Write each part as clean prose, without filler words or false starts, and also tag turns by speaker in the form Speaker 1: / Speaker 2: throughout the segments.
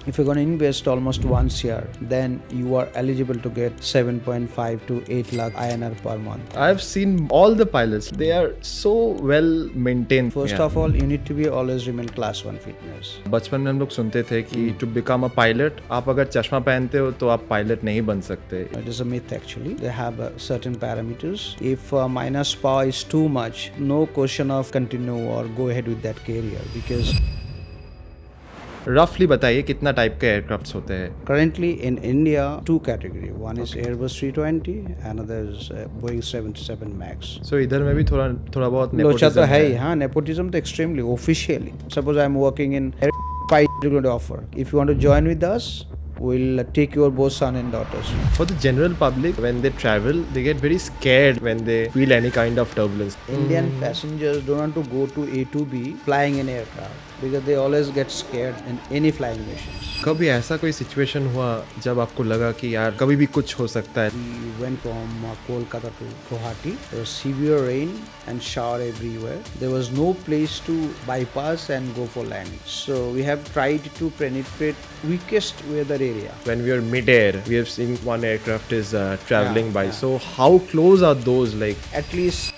Speaker 1: If you're going to invest almost once year, then you are eligible to get 7.5 to 8 lakh INR per month.
Speaker 2: I've seen all the pilots. They are so well maintained.
Speaker 1: First of all, you need to be always remain class 1 fitness.
Speaker 2: बचपन में हम लोग सुनते थे कि to become a pilot, आप अगर चश्मा पहनते हो तो आप पायलट नहीं बन सकते.
Speaker 1: It is a myth actually. They have certain parameters. If minus power is too much, no question of continue or go ahead with that career because
Speaker 2: रफली बताइए कितना टाइप के एयरक्राफ्ट्स होते हैं.
Speaker 1: currently in India, two category. One is Airbus 320, another is Boeing 737 Max.
Speaker 2: So इधर में भी थोड़ा बहुत
Speaker 1: लोचा तो
Speaker 2: nepotism
Speaker 1: है ही, हाँ, nepotism तो extremely officially. Suppose I'm working in Pilot, you're going to offer. If you want to join with us, we'll take your both son and daughters.
Speaker 2: For the general public, when they travel, they get very scared when they feel any kind of turbulence.
Speaker 1: Indian passengers don't want to go to A to B flying in aircraft because they always get scared in any flying missions.
Speaker 2: कभी ऐसा कोई situation हुआ जब आपको लगा कि यार कभी भी कुछ हो सकता है?
Speaker 1: We went from Kolkata to Guwahati. There was severe rain and shower everywhere. There was no place to bypass and go for landing. So we have tried to penetrate weakest weather area.
Speaker 2: When we are mid-air, we have seen one aircraft is traveling by.
Speaker 1: Yeah.
Speaker 2: So how close are those? Like,
Speaker 1: At least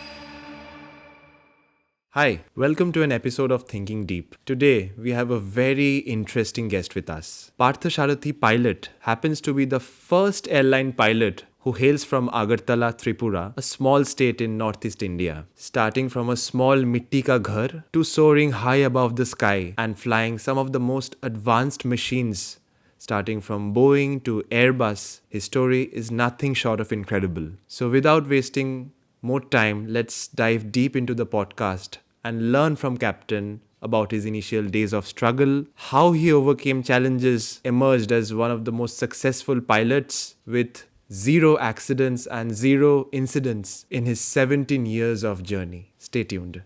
Speaker 2: hi, welcome to an episode of Thinking Deep. Today, we have a very interesting guest with us. Parthosarathy Pilot happens to be the first airline pilot who hails from Agartala, Tripura, a small state in northeast India. Starting from a small mitti ka ghar to soaring high above the sky and flying some of the most advanced machines. Starting from Boeing to Airbus, his story is nothing short of incredible. So without wasting more time, let's dive deep into the podcast and learn from Captain about his initial days of struggle, how he overcame challenges, emerged as one of the most successful pilots with 0 accidents and 0 incidents in his 17 years of journey. Stay tuned.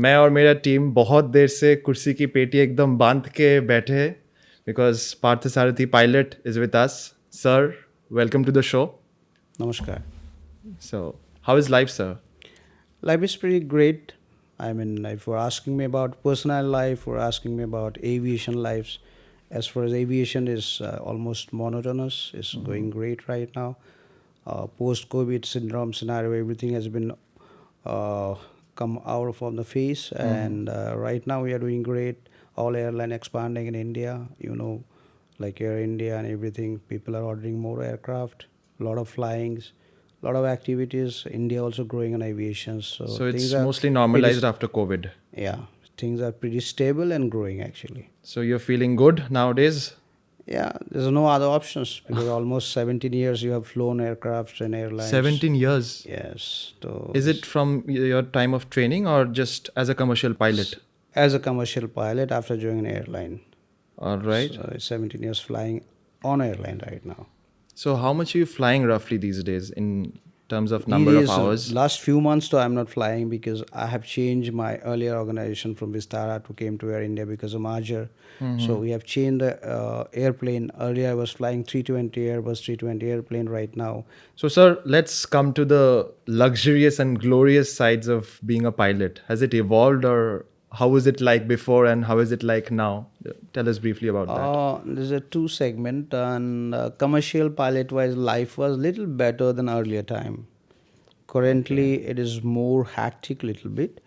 Speaker 2: मैं और मेरा team बहुत देर से कुर्सी की पेटी एकदम बांध के बैठे हैं because Parthosarathy Pilot is with us. Sir, welcome to the show.
Speaker 1: Namaskar.
Speaker 2: So, how is life, sir?
Speaker 1: Life is pretty great. I mean, if you're asking me about personal life or asking me about aviation lives, as far as aviation is almost monotonous, it's going great right now. Post-COVID syndrome scenario, everything has been come out from the face, and right now we are doing great. All airline expanding in India, you know, like Air India and everything. People are ordering more aircraft, a lot of flyings, a lot of activities. India also growing in aviation. So
Speaker 2: it's
Speaker 1: things are
Speaker 2: mostly normalized after COVID.
Speaker 1: Yeah, things are pretty stable and growing actually.
Speaker 2: So you're feeling good nowadays?
Speaker 1: Yeah, there's no other options because almost 17 years you have flown aircrafts and airlines.
Speaker 2: 17 years?
Speaker 1: Yes. So
Speaker 2: Is it from your time of training or just as a commercial pilot?
Speaker 1: as a commercial pilot after joining an airline.
Speaker 2: All right.
Speaker 1: So 17 years flying on airline right now.
Speaker 2: So how much are you flying roughly these days in terms of number of hours?
Speaker 1: Last few months though I'm not flying because I have changed my earlier organization from Vistara to came to Air India because of merger. So we have changed the airplane. Earlier I was flying 320 Airbus 320 airplane right now.
Speaker 2: So sir, let's come to the luxurious and glorious sides of being a pilot. Has it evolved or how was it like before and how is it like now? Tell us briefly about that.
Speaker 1: There's a 2 segment and commercial pilot wise life was little better than earlier time. Currently it is more hectic little bit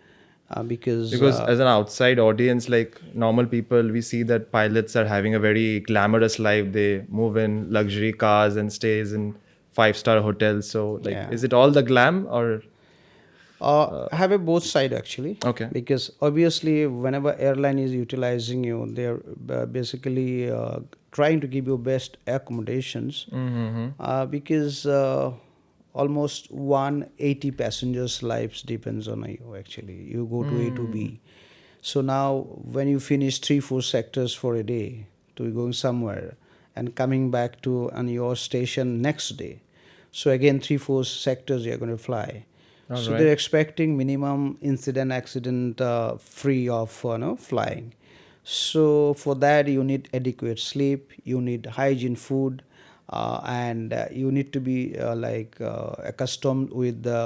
Speaker 1: because
Speaker 2: As an outside audience, like normal people, we see that pilots are having a very glamorous life. They move in luxury cars and stays in 5-star hotels. So like,
Speaker 1: Yeah.
Speaker 2: is it all the glam or?
Speaker 1: I have a both side actually.
Speaker 2: Okay.
Speaker 1: Because obviously whenever airline is utilizing you, they're basically trying to give you best accommodations because almost 180 passengers' lives depends on you actually. You go to A to B. So now when you finish 3-4 sectors for a day to going somewhere and coming back to on your station next day. So again 3-4 sectors you're going to fly. So
Speaker 2: right.
Speaker 1: they're expecting minimum incident accident free of flying. So for that you need adequate sleep, you need hygiene food, and you need to be accustomed with the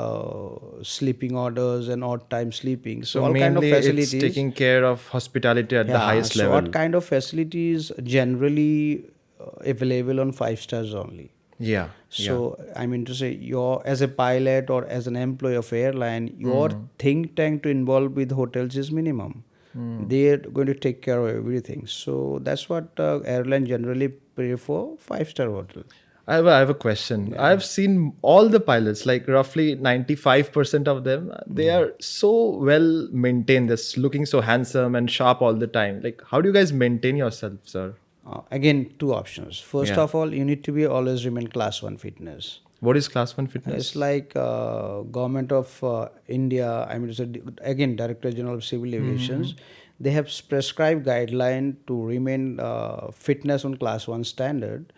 Speaker 1: sleeping orders and odd time sleeping. So
Speaker 2: So
Speaker 1: all kind of
Speaker 2: mainly it's
Speaker 1: facilities.
Speaker 2: taking care of hospitality at the
Speaker 1: Yeah.
Speaker 2: highest
Speaker 1: So
Speaker 2: level.
Speaker 1: what kind of facilities generally available on 5 stars only?
Speaker 2: Yeah.
Speaker 1: So I mean to say, your as a pilot or as an employee of airline, your think tank to involve with hotels is minimum. They're going to take care of everything. So that's what airline generally prefer 5 star hotel.
Speaker 2: I have a question. I've seen all the pilots, like roughly 95% of them, they are so well maintained. They're looking so handsome and sharp all the time. Like, how do you guys maintain yourself, sir?
Speaker 1: Again, two options. First
Speaker 2: Yeah.
Speaker 1: of all, you need to be always remain class 1 fitness.
Speaker 2: What is class 1 fitness?
Speaker 1: It's like government of India. I mean, again, Director General of Civil Aviations. They have prescribed guideline to remain fitness on class 1 standard,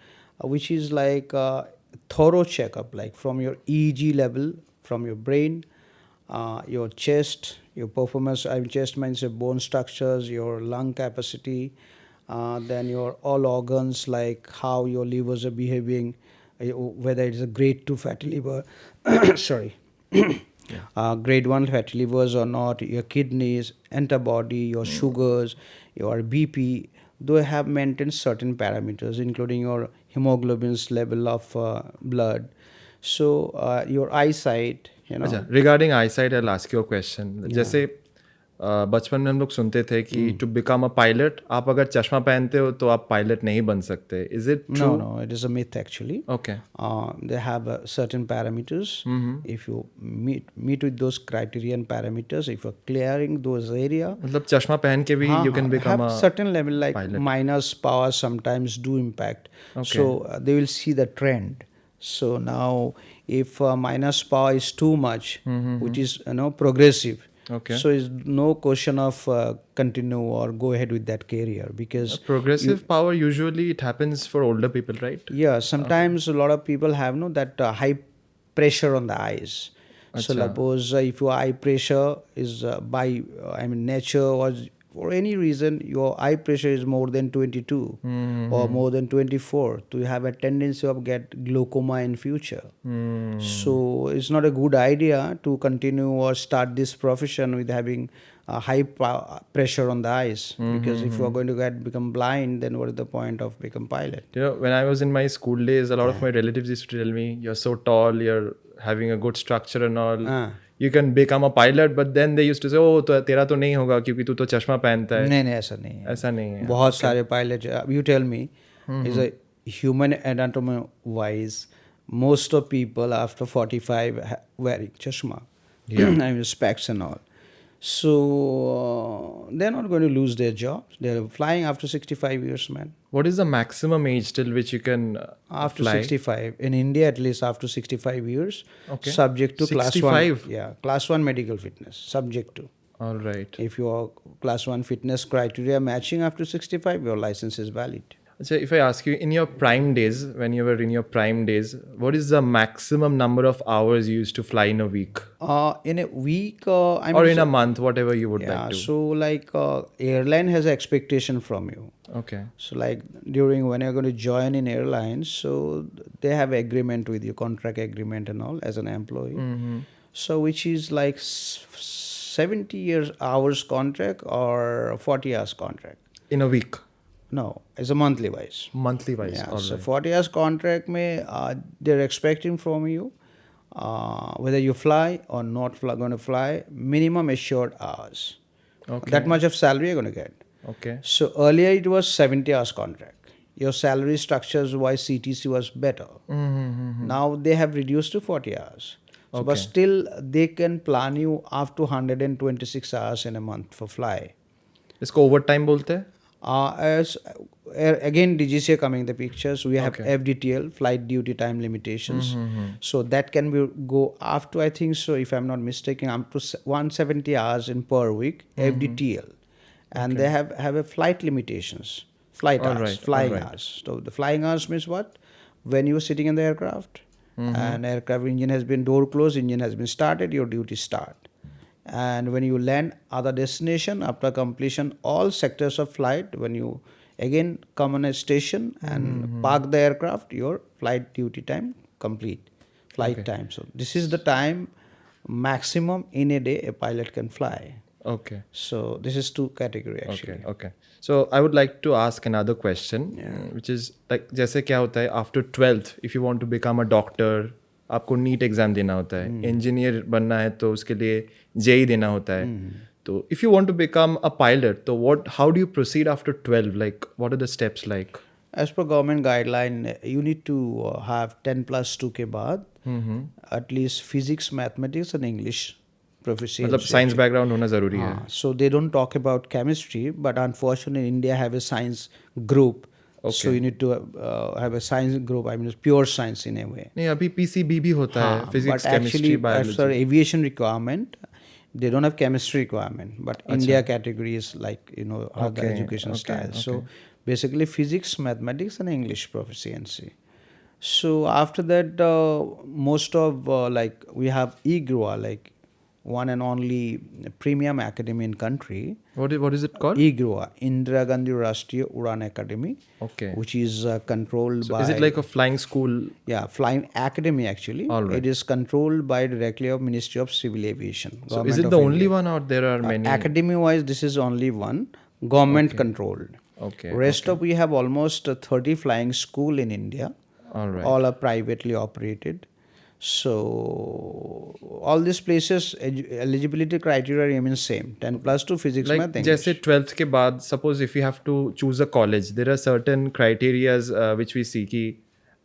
Speaker 1: which is like thorough checkup, like from your EEG level, from your brain, your chest, your performance. I mean, chest means your bone structures, your lung capacity, then your all organs, like how your livers are behaving, whether it's a grade 2 fatty liver, sorry, grade 1 fatty livers or not, your kidneys, antibody, your sugars, your BP, they have maintained certain parameters, including your hemoglobin's level of blood. So your eyesight,
Speaker 2: अच्छा, regarding eyesight, I'll ask you a question. जैसे बचपन में हम लोग सुनते थे कि to become a pilot आप अगर चश्मा पहनते हो तो आप पायलट नहीं बन सकते. Is it true?
Speaker 1: No, it is a myth actually.
Speaker 2: Okay.
Speaker 1: They have certain parameters. If you meet with those criterion parameters, if you're clearing those area,
Speaker 2: मतलब चश्मा पहन के भी you can become
Speaker 1: have
Speaker 2: a
Speaker 1: certain level, like
Speaker 2: pilot.
Speaker 1: minus power sometimes do impact. So they will see the trend. So now if minus power is too much, which is progressive,
Speaker 2: Okay.
Speaker 1: so it's no question of continue or go ahead with that career, because
Speaker 2: Progressive power usually it happens for older people, right?
Speaker 1: yeah, sometimes a lot of people have that high pressure on the eyes. So suppose if your eye pressure is by I mean nature, or for any reason your eye pressure is more than 22 or more than 24, to have a tendency of get glaucoma in future. So it's not a good idea to continue or start this profession with having a high pressure on the eyes, because if you are going to become blind, then what is the point of become pilot?
Speaker 2: You know, when I was in my school days, a lot of my relatives used to tell me, "You're so tall, you're having a good structure and all. You can become a pilot." But then they used to say, "Oh, तो तेरा तो नहीं होगा क्योंकि तू तो चश्मा पहनता है."
Speaker 1: नहीं ऐसा नहीं है.
Speaker 2: ऐसा नहीं है.
Speaker 1: बहुत सारे pilot, you tell me, is a human anatomy wise, most of people after 45 wearing chashma, I mean specs and all. So they're not going to lose their jobs. They're flying after 65 years, man.
Speaker 2: What is the maximum age till which you can
Speaker 1: After
Speaker 2: fly?
Speaker 1: 65 in India, at least after 65 years.
Speaker 2: Okay.
Speaker 1: Subject to class
Speaker 2: 65?
Speaker 1: 1. Yeah, class 1 medical fitness. Subject to.
Speaker 2: All right.
Speaker 1: If your class 1 fitness criteria matching after 65, your license is valid.
Speaker 2: So if I ask you, in your prime days, when you were in your prime days, what is the maximum number of hours you used to fly in a week?
Speaker 1: In a week, I mean,
Speaker 2: Or in a month, whatever you would like to.
Speaker 1: so like airline has expectation from you.
Speaker 2: Okay.
Speaker 1: So like during when you're going to join in airlines, so they have agreement with you, contract agreement and all, as an employee. So which is like 70 hours contract or 40 hours contract.
Speaker 2: In a week?
Speaker 1: No, it's a monthly wise.
Speaker 2: Monthly wise.
Speaker 1: Yeah,
Speaker 2: All
Speaker 1: so
Speaker 2: right.
Speaker 1: 40 hours contract में they're expecting from you whether you fly or not going to fly, minimum assured hours.
Speaker 2: Okay.
Speaker 1: That much of salary you're going to get.
Speaker 2: Okay.
Speaker 1: So earlier it was 70 hours contract. Your salary structures wise CTC was better. Now they have reduced to 40 hours. So, but still they can plan you up to 126 hours in a month for fly.
Speaker 2: इसको overtime बोलते हैं?
Speaker 1: As again DGCA coming the pictures, we have FDTL, flight duty time limitations. So that can be go up to, I think so, if I'm not mistaken, up to 170 hours in per week, FDTL. And they have a flight limitations, flight hours, flying hours. So the flying hours means what? When you're sitting in the aircraft and aircraft engine has been door closed, engine has been started, your duty start. And when you land other destination, after completion all sectors of flight, when you again come on a station and park the aircraft, your flight duty time complete, flight time. So this is the time maximum in a day a pilot can fly.
Speaker 2: Okay.
Speaker 1: So this is two category actually.
Speaker 2: Okay. So I would like to ask another question, which is like जैसे क्या होता है after 12th if you want to become a doctor आपको NEET exam देना होता है, engineer बनना है तो उसके लिए जेई देना होता है. तो if you want to become a pilot, तो how do you proceed after 12? Like what are the steps like?
Speaker 1: As per government guideline, you need to have 10 plus 2 के बाद at least physics, mathematics and English proficiency.
Speaker 2: मतलब science background होना जरूरी है.
Speaker 1: So they don't talk about chemistry, but unfortunately India have a science group. So you need to have a science group. I mean, it's pure science in a way.
Speaker 2: नहीं अभी PCB भी होता है, physics
Speaker 1: But
Speaker 2: chemistry
Speaker 1: actually, as
Speaker 2: biology.
Speaker 1: for aviation requirement, they don't have chemistry requirement. But India category is like, other education style. So basically physics, mathematics and English proficiency. So after that, most of like we have IGROA, like one and only premium academy in country.
Speaker 2: What is it called?
Speaker 1: IGROA, Indira Gandhi Rashtriya Udan Academy.
Speaker 2: Okay.
Speaker 1: Which is controlled by.
Speaker 2: Is it like a flying school?
Speaker 1: Yeah, flying academy actually.
Speaker 2: All right.
Speaker 1: It is controlled by directly of Ministry of Civil Aviation.
Speaker 2: So is it the only one or there are many?
Speaker 1: Academy wise, this is only one, government controlled.
Speaker 2: Okay.
Speaker 1: Rest of we have almost 30 flying school in India.
Speaker 2: All right.
Speaker 1: All are privately operated. So all these places eligibility criteria remain same. 10 plus 2 physics,
Speaker 2: Like
Speaker 1: math, English.
Speaker 2: जैसे 12th के बाद suppose if you have to choose a college, there are certain criterias which we see कि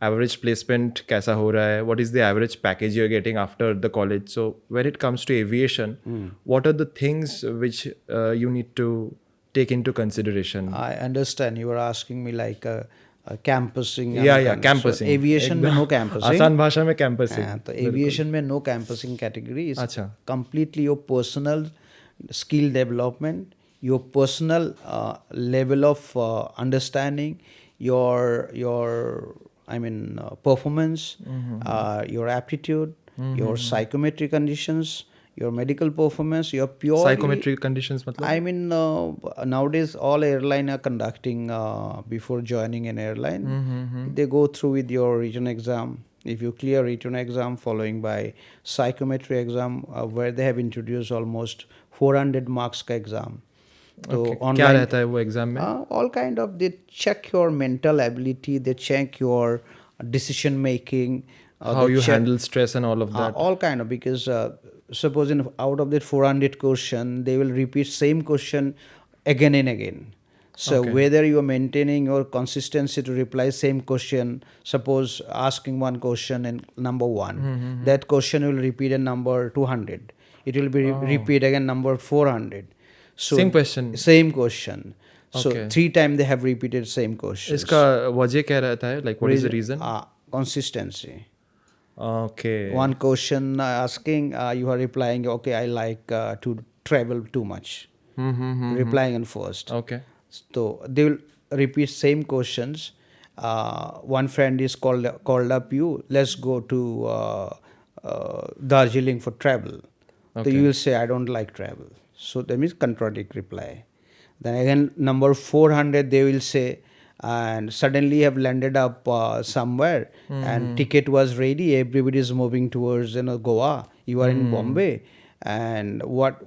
Speaker 2: average placement कैसा हो रहा है, what is the average package you're getting after the college. So when it comes to aviation, what are the things which you need to take into consideration?
Speaker 1: I understand you are asking me like campusing.
Speaker 2: Yeah, campusing.
Speaker 1: So aviation में no campusing.
Speaker 2: आसान भाषा में campusing.
Speaker 1: तो aviation में no campusing category is
Speaker 2: अच्छा.
Speaker 1: completely your personal skill development, your personal level of understanding, your performance, your aptitude, your psychometric conditions, your medical performance, your pure
Speaker 2: Psychometric conditions मतलब?
Speaker 1: I mean, nowadays all airline are conducting before joining an airline. They go through with your written exam. If you clear written exam, following by psychometry exam, where they have introduced almost 400 marks का exam. So online,
Speaker 2: क्या रहता है वो exam में?
Speaker 1: all kind of they check your mental ability, they check your decision making.
Speaker 2: How you handle stress and all of that.
Speaker 1: All kind of, because suppose out of that 400 question, they will repeat same question again and again. So whether you are maintaining your consistency to reply same question, suppose asking one question in number 1, that question will repeat in number 200. It will be repeat again number 400. So
Speaker 2: Same question.
Speaker 1: Same question. So 3 times they have repeated same question.
Speaker 2: इसका वजह क्या रहता है? Like what is the reason?
Speaker 1: Consistency.
Speaker 2: Okay.
Speaker 1: One question asking, you are replying, okay, I like to travel too much. Replying on first.
Speaker 2: Okay.
Speaker 1: So they will repeat same questions. One friend is called up you, let's go to Darjeeling for travel. So you will say, I don't like travel. So that means contradict reply. Then again, number 400, they will say, and suddenly have landed up somewhere and ticket was ready, everybody is moving towards Goa, you are in Bombay, and what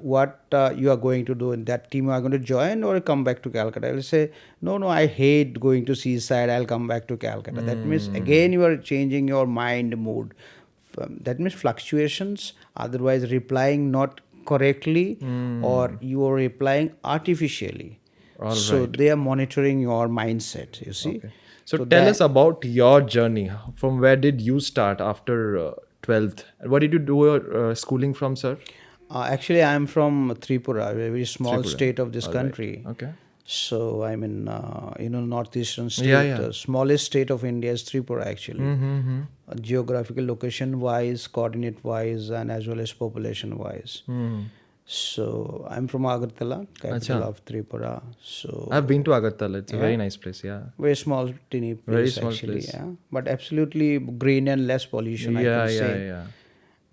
Speaker 1: you are going to do in that team, you are going to join or come back to Calcutta. I will say, no, I hate going to seaside, I'll come back to Calcutta. That means again you are changing your mind mood. That means fluctuations, otherwise replying not correctly or you are replying artificially. So they are monitoring your mindset, you see.
Speaker 2: Okay. So tell us about your journey. From where did you start after 12th? What did you do your schooling from, sir?
Speaker 1: Actually, I am from Tripura, a very small state of this country.
Speaker 2: Okay.
Speaker 1: So I'm in, northeastern state. The smallest state of India is Tripura, actually. Geographical location wise, coordinate wise, and as well as population wise. So I'm from Agartala, capital of Tripura. So
Speaker 2: I've been to Agartala. It's a very nice place. Yeah.
Speaker 1: Very small, teeny place.
Speaker 2: Very small
Speaker 1: actually.
Speaker 2: place.
Speaker 1: Yeah. But absolutely green and less pollution. I can say.
Speaker 2: Yeah.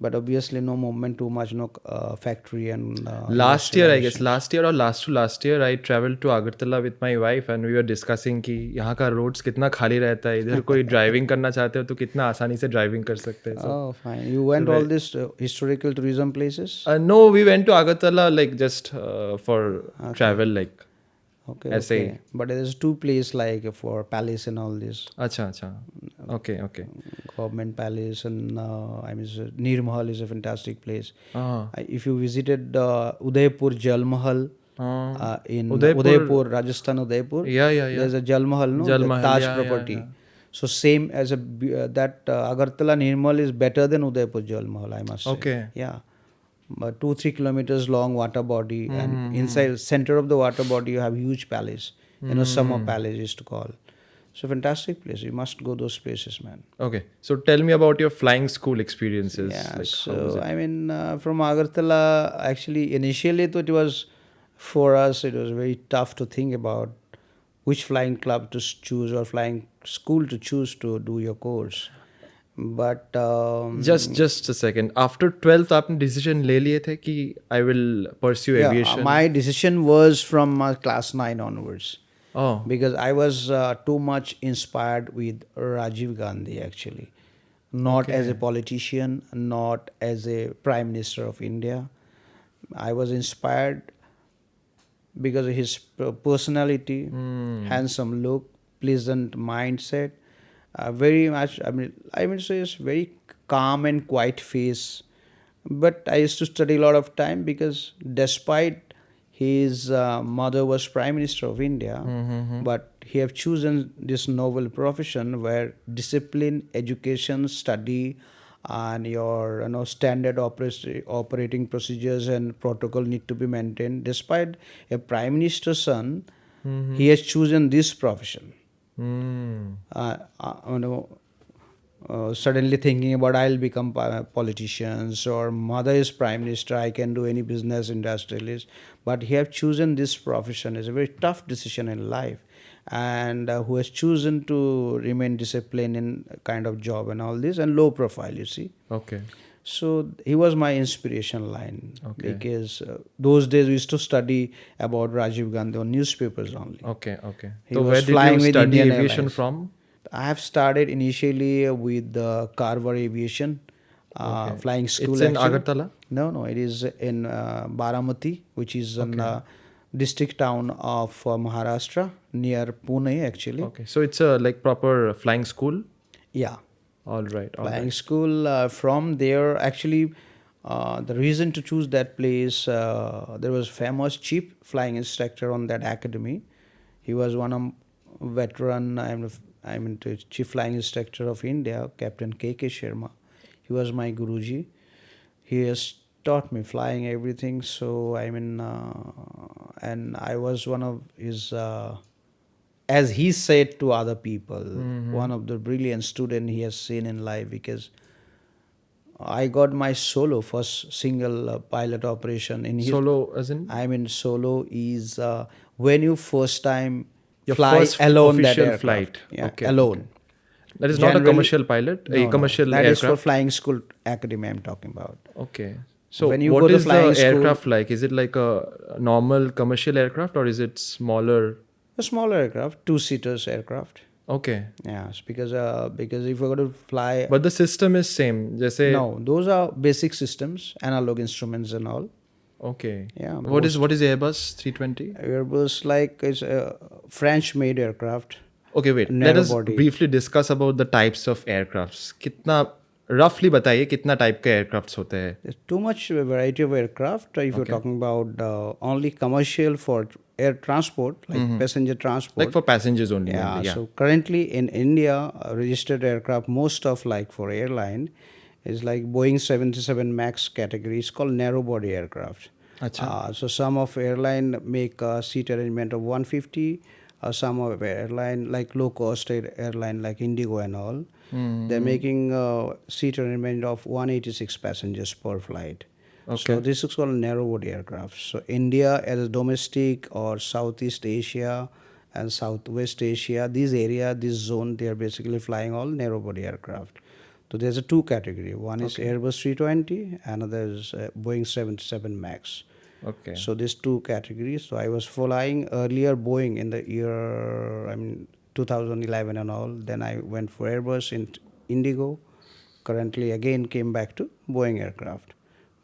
Speaker 1: but obviously no movement too much, no factory and
Speaker 2: Last year, I guess,
Speaker 1: industrializations.
Speaker 2: last year or last to last year, I traveled to Agartala with my wife and we were discussing कि यहाँ का roads कितना खाली रहता है, इधर कोई driving करना चाहते हो तो कितना आसानी से driving कर सकते हैं. So,
Speaker 1: Oh, fine. You went all these historical tourism places?
Speaker 2: no, we went to Agartala like just for travel, like
Speaker 1: Okay,
Speaker 2: ऐसे ही.
Speaker 1: okay. But there's two places like for palace and all this.
Speaker 2: अच्छा अच्छा. Okay, okay.
Speaker 1: Government palace and I mean Neer Mahal is a fantastic place.
Speaker 2: हाँ.
Speaker 1: If you visited Udaipur Jal Mahal in
Speaker 2: Udaipur-
Speaker 1: Udaipur, Rajasthan, Udaipur,
Speaker 2: Yeah.
Speaker 1: there's a Jal Mahal, no,
Speaker 2: Jal
Speaker 1: the
Speaker 2: Mahal,
Speaker 1: Taj
Speaker 2: yeah,
Speaker 1: property.
Speaker 2: yeah.
Speaker 1: So same as that Agartala Neer Mahal is better than Udaipur Jal Mahal, I must say.
Speaker 2: Okay.
Speaker 1: Yeah. But 2-3 kilometers long water body, and inside center of the water body you have huge palace. Summer palace is to call. So fantastic place. You must go those places, man.
Speaker 2: Okay. So tell me about your flying school experiences.
Speaker 1: Yeah.
Speaker 2: Like, how was
Speaker 1: So
Speaker 2: it?
Speaker 1: I mean, from Agartala, actually, initially, it was for us. It was very tough to think about which flying club to choose or flying school to choose to do your course. But
Speaker 2: Just a second. After 12th, आपने decision ले लिए थे कि I will pursue
Speaker 1: yeah,
Speaker 2: aviation.
Speaker 1: my decision was from class 9 onwards.
Speaker 2: Oh.
Speaker 1: Because I was too much inspired with Rajiv Gandhi, actually. Not as a politician, not as a Prime Minister of India. I was inspired because of his personality, handsome look, pleasant mindset, very much, I mean, say it's very calm and quiet face. But I used to study a lot of time because despite his mother was Prime Minister of India, but he have chosen this noble profession where discipline, education, study, and your standard operating procedures and protocol need to be maintained. Despite a Prime Minister's son, he has chosen this profession. Suddenly thinking about I'll become politicians or mother is prime minister, I can do any business industrialist, but he have chosen this profession. It's a very tough decision in life, and who has chosen to remain disciplined in kind of job and all this and low profile, you see.
Speaker 2: Okay.
Speaker 1: So he was my inspiration line because those days we used to study about Rajiv Gandhi on newspapers only.
Speaker 2: Okay.
Speaker 1: He
Speaker 2: So
Speaker 1: was
Speaker 2: where did
Speaker 1: flying
Speaker 2: you
Speaker 1: with
Speaker 2: study
Speaker 1: Indian
Speaker 2: aviation
Speaker 1: Airlines.
Speaker 2: from?
Speaker 1: I have started initially with the Carver Aviation flying school.
Speaker 2: It's in
Speaker 1: actually.
Speaker 2: Agartala?
Speaker 1: No, it is in Baramati, which is a district town of Maharashtra near Pune, actually.
Speaker 2: Okay. So it's a like proper flying school?
Speaker 1: Yeah,
Speaker 2: All right.
Speaker 1: flying school. From there, actually, the reason to choose that place, there was famous chief flying instructor on that academy. He was one of veteran. I'm the chief flying instructor of India, Captain K.K. Sharma. He was my Guruji. He has taught me flying everything. So and I was one of his, as he said to other people, one of the brilliant student he has seen in life, because I got my solo first single pilot operation in his.
Speaker 2: Solo as in?
Speaker 1: Solo is when you first time
Speaker 2: Your
Speaker 1: fly
Speaker 2: first
Speaker 1: alone that
Speaker 2: official
Speaker 1: aircraft.
Speaker 2: flight.
Speaker 1: Yeah,
Speaker 2: Okay,
Speaker 1: alone.
Speaker 2: That is not a
Speaker 1: Generally-
Speaker 2: commercial pilot,
Speaker 1: No,
Speaker 2: a commercial
Speaker 1: that is for
Speaker 2: aircraft.
Speaker 1: flying school academy I'm talking about.
Speaker 2: Okay. So
Speaker 1: When you
Speaker 2: what
Speaker 1: go to
Speaker 2: is the
Speaker 1: flying school-
Speaker 2: aircraft like? Is it like a normal commercial aircraft or is it smaller?
Speaker 1: A smaller aircraft, 2-seaters aircraft.
Speaker 2: Okay.
Speaker 1: Yes, because if we're going to fly,
Speaker 2: But the system is same. जैसे
Speaker 1: no, those are basic systems, analog instruments and all.
Speaker 2: Okay.
Speaker 1: Yeah.
Speaker 2: What is Airbus 320?
Speaker 1: Airbus is a French-made aircraft.
Speaker 2: Okay, wait. Let
Speaker 1: Narrow
Speaker 2: us
Speaker 1: body.
Speaker 2: briefly discuss about the types of aircrafts. कितना roughly बताइए कितना type के aircrafts होते हैं?
Speaker 1: There's too much variety of aircraft. If you're talking about only commercial for air transport, like passenger transport.
Speaker 2: Like for passengers only.
Speaker 1: Yeah,
Speaker 2: mainly,
Speaker 1: so currently in India, registered aircraft, most of like for airline, is like Boeing 77 MAX category. It's called narrow body aircraft. So some of airline make a seat arrangement of 150. Some of airline like low cost airline like Indigo and all, they're making seat arrangement of 186 passengers per flight. So this is called narrow body aircraft. So India as a domestic or Southeast Asia and Southwest Asia, this area, this zone, they are basically flying all narrow body aircraft. So there's a two category. One is Airbus 320, another is Boeing 737 Max.
Speaker 2: Okay.
Speaker 1: So these two categories. So I was flying earlier Boeing in the year 2011 and all. Then I went for Airbus in Indigo. Currently again came back to Boeing aircraft.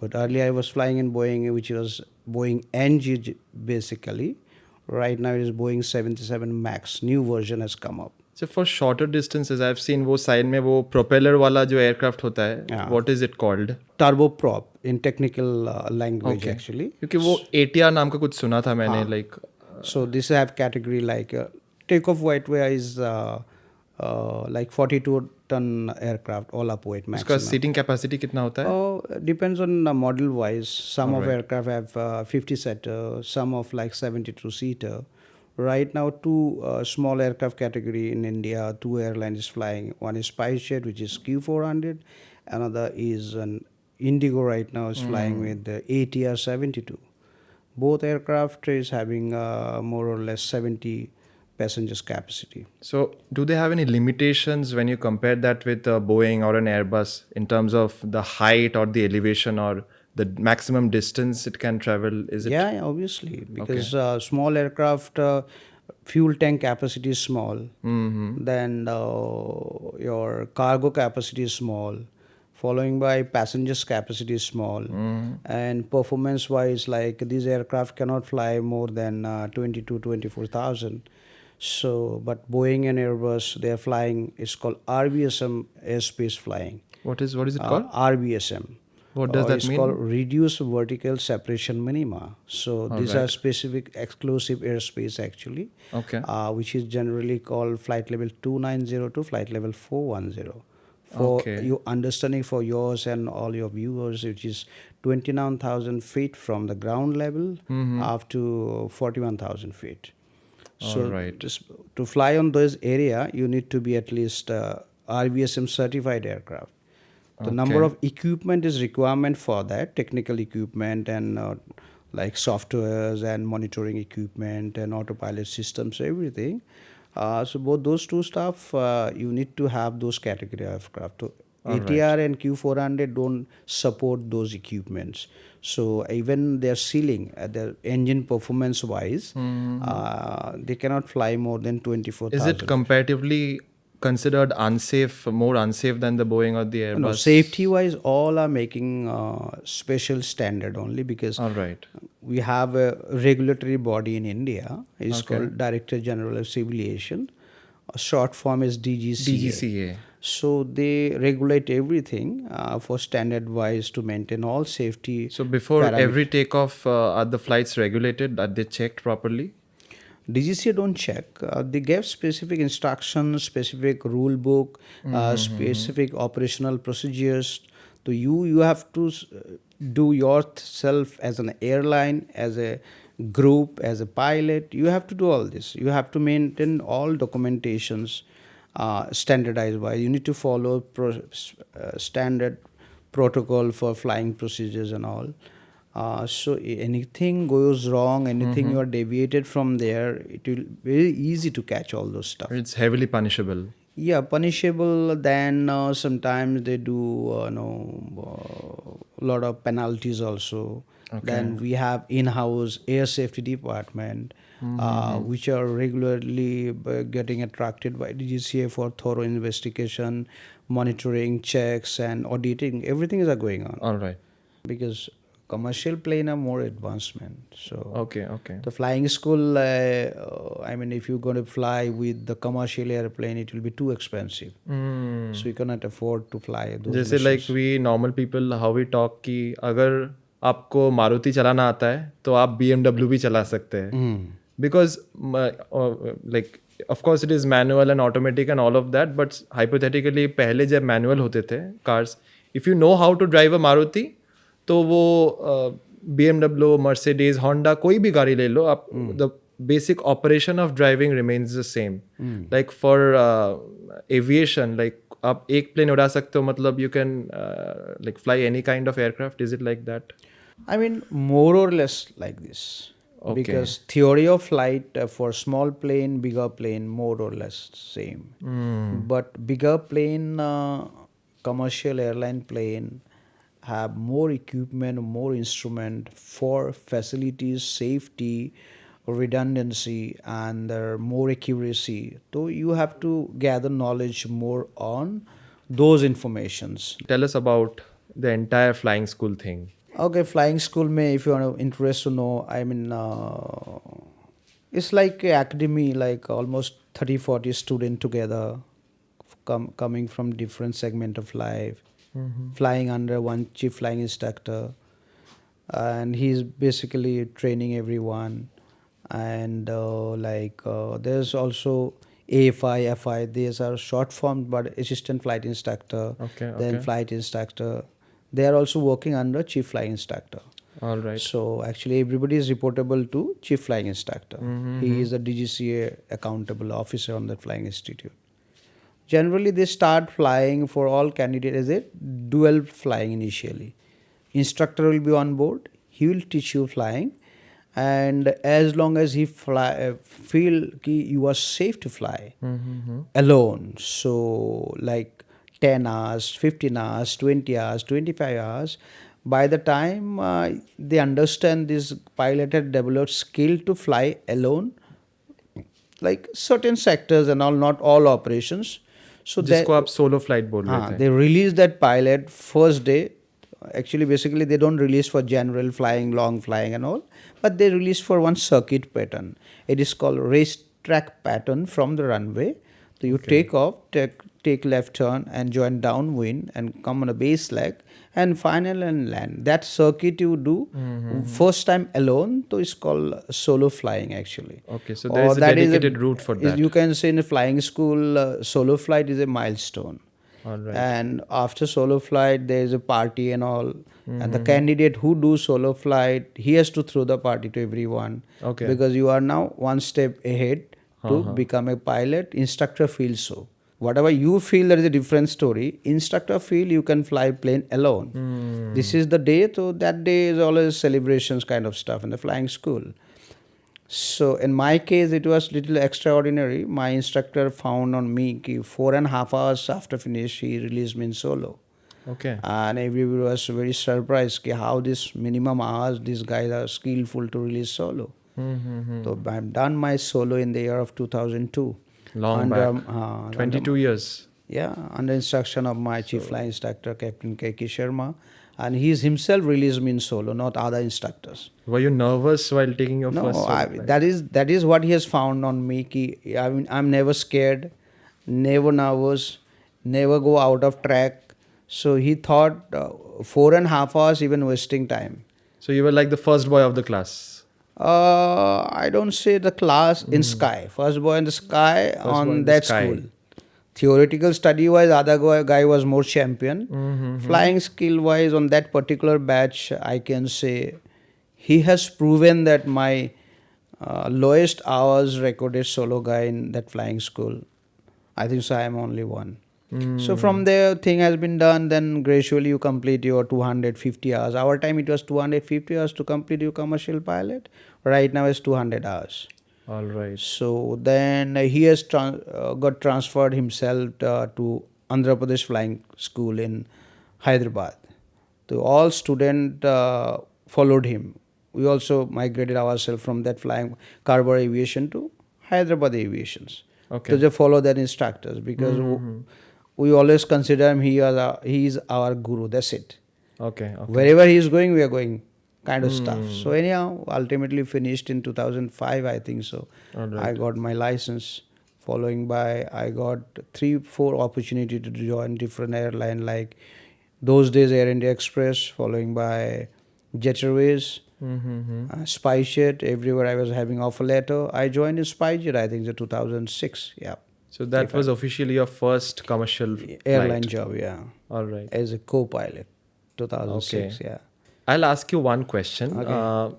Speaker 1: But earlier I was flying in Boeing, which was Boeing NG basically. Right now it is Boeing 737 Max. New version has come up.
Speaker 2: So for shorter distances, I've seen वो side में वो propeller वाला जो aircraft होता है,
Speaker 1: Yeah.
Speaker 2: what is it called?
Speaker 1: Turboprop in technical language
Speaker 2: Okay.
Speaker 1: actually.
Speaker 2: क्योंकि वो ATR नाम का कुछ सुना था मैंने, like
Speaker 1: So this have category like takeoff weight is like 42-ton aircraft, all up weight
Speaker 2: उसका
Speaker 1: maximum.
Speaker 2: seating capacity कितना होता है?
Speaker 1: Oh, depends on the model wise. Some of
Speaker 2: Alright.
Speaker 1: aircraft have 50-seater, some of like 72-seater. Right now, two small aircraft category in India, two airlines is flying. One is SpiceJet, which is Q400. Another is an Indigo right now is flying with the ATR 72. Both aircraft is having more or less 70 passengers capacity.
Speaker 2: So do they have any limitations when you compare that with a Boeing or an Airbus in terms of the height or the elevation or the maximum distance it can travel? Is it?
Speaker 1: Yeah, obviously, because small aircraft fuel tank capacity is small. Then your cargo capacity is small, following by passengers capacity is small, and performance wise, like these aircraft cannot fly more than 20 to 24,000. So, but Boeing and Airbus, they are flying. It's called RVSM airspace flying.
Speaker 2: What is it called?
Speaker 1: RVSM.
Speaker 2: What does that
Speaker 1: It's
Speaker 2: mean?
Speaker 1: called reduced vertical separation minima. So these are specific exclusive airspace actually,
Speaker 2: Okay.
Speaker 1: which is generally called flight level 290 to flight level 410. For
Speaker 2: Okay.
Speaker 1: you understanding for yours and all your viewers, which is 29,000 feet from the ground level up to 41,000 feet. So
Speaker 2: Alright.
Speaker 1: to fly on those area, you need to be at least RVSM certified aircraft. The number of equipment is requirement for that, technical equipment and like softwares and monitoring equipment and autopilot systems, everything. So both those two stuff, you need to have those category of aircraft. So ATR and Q400 don't support those equipments. So even their ceiling, their engine performance wise, they cannot fly more than 24,000.
Speaker 2: Is it comparatively considered unsafe, more unsafe than the Boeing or the Airbus?
Speaker 1: No, safety wise, all are making special standard only because
Speaker 2: Alright.
Speaker 1: we have a regulatory body in India. It's called Director General of Civil Aviation. A short form is DGCA.
Speaker 2: DGCA.
Speaker 1: So they regulate everything for standard wise to maintain all safety.
Speaker 2: So before every takeoff, are the flights regulated? Are they checked properly?
Speaker 1: DGCA don't check. They give specific instructions, specific rule book, specific operational procedures. So you have to do yourself as an airline, as a group, as a pilot. You have to do all this. You have to maintain all documentations standardized by. You need to follow standard protocol for flying procedures and all. So anything goes wrong, anything you are deviated from there, it will be very easy to catch all those stuff.
Speaker 2: It's heavily punishable.
Speaker 1: Yeah, punishable. Then sometimes they do a lot of penalties also. Then we have in-house air safety department, which are regularly getting attracted by DGCA for thorough investigation, monitoring, checks, and auditing. Everything is going on.
Speaker 2: All right.
Speaker 1: Because commercial plane are more advancement. So
Speaker 2: Okay.
Speaker 1: the flying school, if you're going to fly with the commercial airplane, it will be too expensive. So you cannot afford to fly those
Speaker 2: जैसे like we normal people, how we talk कि अगर आपको मारुति चलाना आता है तो आप BMW भी चला सकते हैं. Because like of course it is manual and automatic and all of that, but hypothetically पहले जब manual होते थे cars, if you know how to drive a Maruti, तो वो BMW, Mercedes, Honda कोई भी गाड़ी ले लो आप, the basic operation of driving remains the same. Like for aviation, like आप एक plane उड़ा सकते हो, मतलब you can like fly any kind of aircraft. Is it like that?
Speaker 1: I mean, more or less like this.
Speaker 2: Okay.
Speaker 1: Because theory of flight for small plane, bigger plane, more or less same. But bigger plane, commercial airline plane have more equipment, more instrument for facilities, safety, redundancy, and more accuracy. So you have to gather knowledge more on those informations.
Speaker 2: Tell us about the entire flying school thing.
Speaker 1: Okay, flying school may, if you are interested to know, I mean, it's like a academy, like almost 30, 40 students together, coming from different segment of life, flying under one chief flying instructor, and he's basically training everyone. And there's also AFI, FI, these are short form, but assistant flight instructor,
Speaker 2: Okay,
Speaker 1: then
Speaker 2: okay.
Speaker 1: flight instructor. They are also working under chief flying instructor.
Speaker 2: All right.
Speaker 1: So actually, everybody is reportable to chief flying instructor. He is the DGCA accountable officer on the flying institute. Generally, they start flying for all candidates as a dual flying initially. Instructor will be on board. He will teach you flying, and as long as he feel ki you are safe to fly alone. So like 10 hours, 15 hours, 20 hours, 25 hours. By the time they understand this pilot had developed skill to fly alone, like certain sectors and all, not all operations. So
Speaker 2: जिसको आप solo flight बोल रहे थे.
Speaker 1: they release that pilot first day. Actually, basically, they don't release for general flying, long flying, and all, but they release for one circuit pattern. It is called racetrack pattern from the runway. So you take off, take left turn, and join downwind, and come on a base leg, and final and land. That circuit you do first time alone. So it's called solo flying actually.
Speaker 2: Okay, so there is a dedicated route for that.
Speaker 1: You can say in a flying school, solo flight is a milestone.
Speaker 2: All right.
Speaker 1: And after solo flight, there is a party and all. And the candidate who do solo flight, he has to throw the party to everyone.
Speaker 2: Okay.
Speaker 1: Because you are now one step ahead to become a pilot. Instructor feels so. Whatever you feel, there is a different story. Instructor feel you can fly plane alone. This is the day. So that day is always celebrations kind of stuff in the flying school. So in my case, it was little extraordinary. My instructor found on me ki 4.5 hours after finish, he released me in solo.
Speaker 2: Okay.
Speaker 1: And everybody was very surprised ki how this minimum hours these guys are skillful to release solo. So I've done my solo in the year of 2002.
Speaker 2: Long back. 22 years.
Speaker 1: Yeah, under instruction of my chief flight instructor, Captain K.K. Sharma. And he's himself released me in solo, not other instructors.
Speaker 2: Were you nervous while taking your first solo flight?
Speaker 1: That is what he has found on me. Ki, I mean, I'm never scared, never nervous, never go out of track. So he thought 4.5 hours even wasting time.
Speaker 2: So you were like the first boy of the class.
Speaker 1: I don't say the class in sky. First boy in the sky on that school. Theoretical study wise, other guy was more champion. Flying skill wise, on that particular batch, I can say he has proven that my lowest hours recorded solo guy in that flying school. I think so. I am only one. So from there, thing has been done. Then gradually you complete your 250 hours. Our time it was 250 hours to complete your commercial pilot. Right now it's 200 hours.
Speaker 2: All right.
Speaker 1: So then he has got transferred himself to Andhra Pradesh Flying School in Hyderabad. So all students followed him. We also migrated ourselves from that flying Carver Aviation to Hyderabad Aviations.
Speaker 2: Okay.
Speaker 1: To just follow that instructors because we always consider him he is our guru. That's it.
Speaker 2: Okay.
Speaker 1: Wherever he is going, we are going. Kind of stuff. So anyhow, ultimately finished in 2005, I think so.
Speaker 2: Right.
Speaker 1: I got my license. Following by, I got 3-4 opportunity to join different airline like those days Air India Express. Following by Jet Airways, SpiceJet. Everywhere I was having offer letter. I joined in SpiceJet. I think so 2006. Yeah.
Speaker 2: So that was officially your first commercial
Speaker 1: airline
Speaker 2: flight.
Speaker 1: job. Yeah.
Speaker 2: All right.
Speaker 1: As a co-pilot, 2006.
Speaker 2: Okay.
Speaker 1: Yeah.
Speaker 2: I'll ask you one question.
Speaker 1: Okay.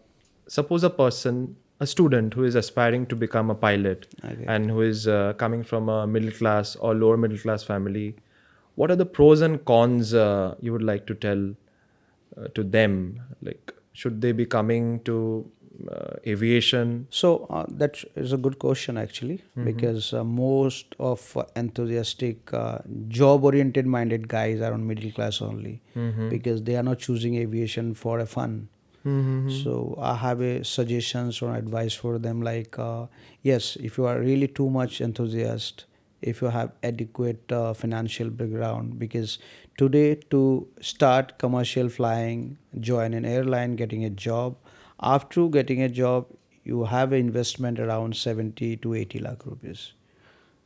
Speaker 2: Suppose a student who is aspiring to become a pilot and who is coming from a middle class or lower middle class family, what are the pros and cons you would like to tell to them? Like, should they be coming to aviation?
Speaker 1: So that is a good question actually, because most of enthusiastic, job-oriented minded guys are on middle class only, because they are not choosing aviation for a fun. So I have a suggestions or advice for them, like yes, if you are really too much enthusiast, if you have adequate financial background, because today to start commercial flying, join an airline, getting a job, after getting a job you have an investment around 70 to 80 lakh rupees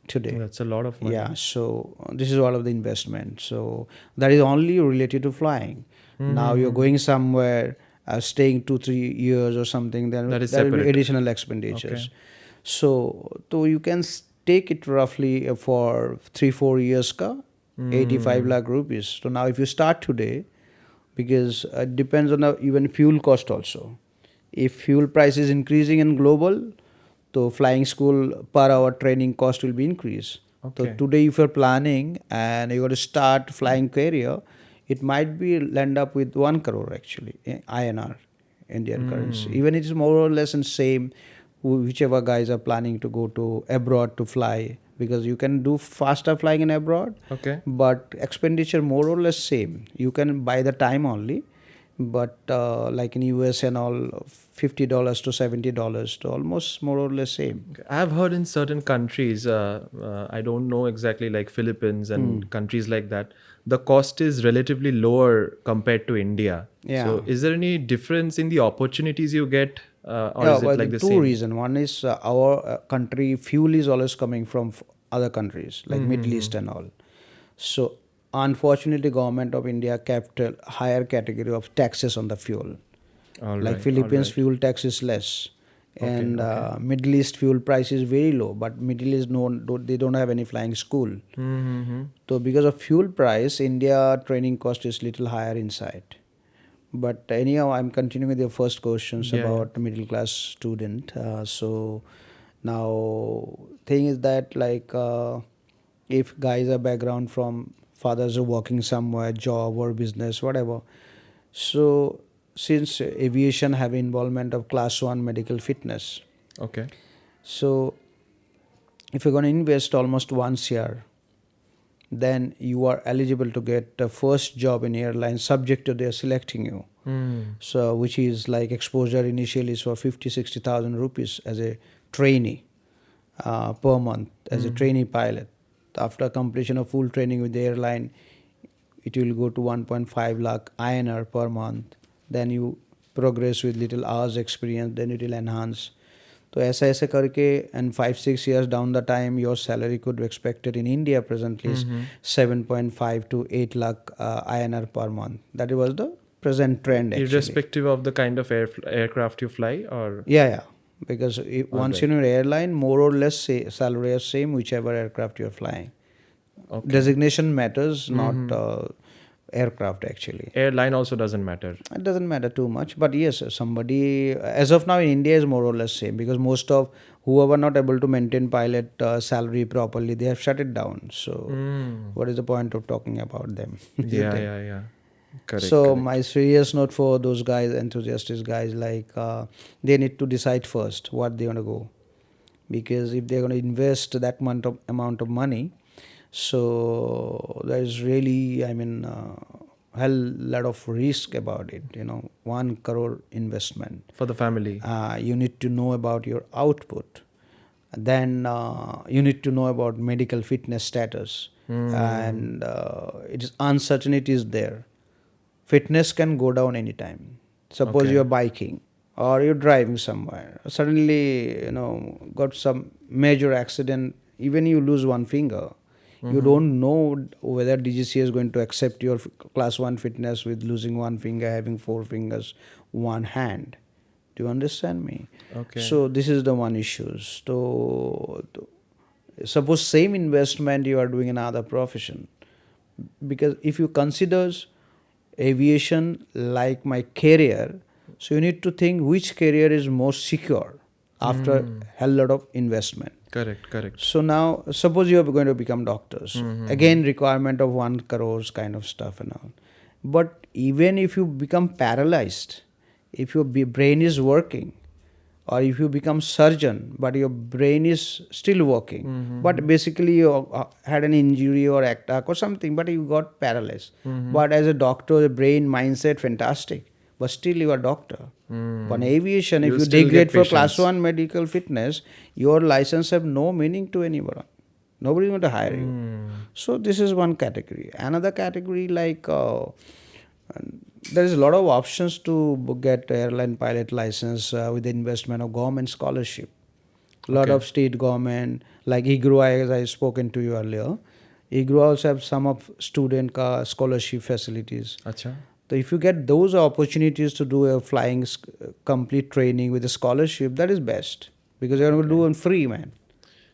Speaker 1: today.
Speaker 2: That's a lot of money.
Speaker 1: Yeah, so this is all of the investment. So that is only related to flying. Now you're going somewhere, staying 2 3 years or something, then
Speaker 2: That is
Speaker 1: there will be
Speaker 2: separate.
Speaker 1: additional expenditures. So you can take it roughly for 3 4 years ka 85 lakh rupees. So now if you start today, because it depends on the even fuel cost also. If fuel price is increasing in global, so flying school per hour training cost will be increased. So
Speaker 2: Okay.
Speaker 1: today if you're planning and you're going to start flying career, it might be land up with 1 crore actually, INR, Indian currency. Even it is more or less in same, whichever guys are planning to go to abroad to fly, because you can do faster flying in abroad,
Speaker 2: Okay.
Speaker 1: but expenditure more or less same. You can buy the time only, but like in US and all, $50 to $70 to almost more or less same.
Speaker 2: I've heard in certain countries, I don't know exactly, like Philippines and countries like that, the cost is relatively lower compared to India.
Speaker 1: Yeah.
Speaker 2: So, is there any difference in the opportunities you get, or
Speaker 1: Yeah,
Speaker 2: is it
Speaker 1: well,
Speaker 2: like the
Speaker 1: two
Speaker 2: same?
Speaker 1: reasons. One is our country fuel is always coming from other countries like Middle East and all. So unfortunately, government of India kept a higher category of taxes on the fuel.
Speaker 2: All
Speaker 1: Like
Speaker 2: right.
Speaker 1: Philippines, fuel tax is less, and Middle East fuel price is very low. But Middle East they don't have any flying school. So because of fuel price, India training cost is little higher inside. But anyhow, I'm continuing with your first questions about middle class student. So now thing is that like if guys are background from fathers are working somewhere, job or business, whatever. So since aviation have involvement of class 1 medical fitness,
Speaker 2: Okay.
Speaker 1: so if you're going to invest almost once year, then you are eligible to get a first job in airline subject to their selecting you. So which is like exposure initially is for 50 60,000 rupees as a trainee per month as a trainee pilot. After completion of full training with the airline, it will go to 1.5 lakh INR per month. Then you progress with little hours experience, then it will enhance. तो ऐसा ऐसे करके and 5 6 years down the time your salary could be expected in India presently is 7.5 to 8 lakh INR per month. That was the present trend actually.
Speaker 2: Irrespective of the kind of aircraft you fly, or
Speaker 1: Yeah, because once you're in an airline, more or less salary is same whichever aircraft you're flying. Designation matters, not aircraft actually.
Speaker 2: airline also doesn't matter.
Speaker 1: It doesn't matter too much, but yes, somebody as of now in India is more or less same, because most of whoever not able to maintain pilot salary properly, they have shut it down. So what is the point of talking about them?
Speaker 2: Yeah. Correct.
Speaker 1: So my serious note for those guys, enthusiastic guys, like they need to decide first what they want to go, because if they're going to invest that amount of money, so there is really, I mean, hell lot of risk about it. 1 crore investment
Speaker 2: For the family.
Speaker 1: You need to know about your output, then you need to know about medical fitness status, and it is uncertainty is there. Fitness can go down anytime. Suppose you're biking or you're driving somewhere, suddenly got some major accident, even you lose one finger, you don't know whether DGCA is going to accept your class 1 fitness with losing one finger, having 4 fingers, one hand. Do you understand me? So this is the one issue. So suppose same investment you are doing in another profession, because if you considers aviation like my career, so you need to think which career is more secure after hell lot of investment.
Speaker 2: Correct.
Speaker 1: So now suppose you are going to become doctors, again requirement of 1 crores kind of stuff and all. But even if you become paralyzed, if your brain is working, or if you become surgeon but your brain is still working, but basically you had an injury or attack or something, but you got paralyzed. But as a doctor, the brain mindset fantastic, but still you are doctor. But in aviation, if
Speaker 2: You'll
Speaker 1: you
Speaker 2: still get
Speaker 1: degrade for class
Speaker 2: patients.
Speaker 1: 1 medical fitness, your license have no meaning to anyone. Nobody going to hire you. So this is one category. Another category, like there is a lot of options to get airline pilot license with the investment of government scholarship. A lot
Speaker 2: Okay.
Speaker 1: of state government, like IGRU, as I spoken to you earlier. IGRU also have some of student scholarship facilities.
Speaker 2: Acha.
Speaker 1: So if you get those opportunities to do a flying complete training with a scholarship, that is best, because you're going to do it free, man.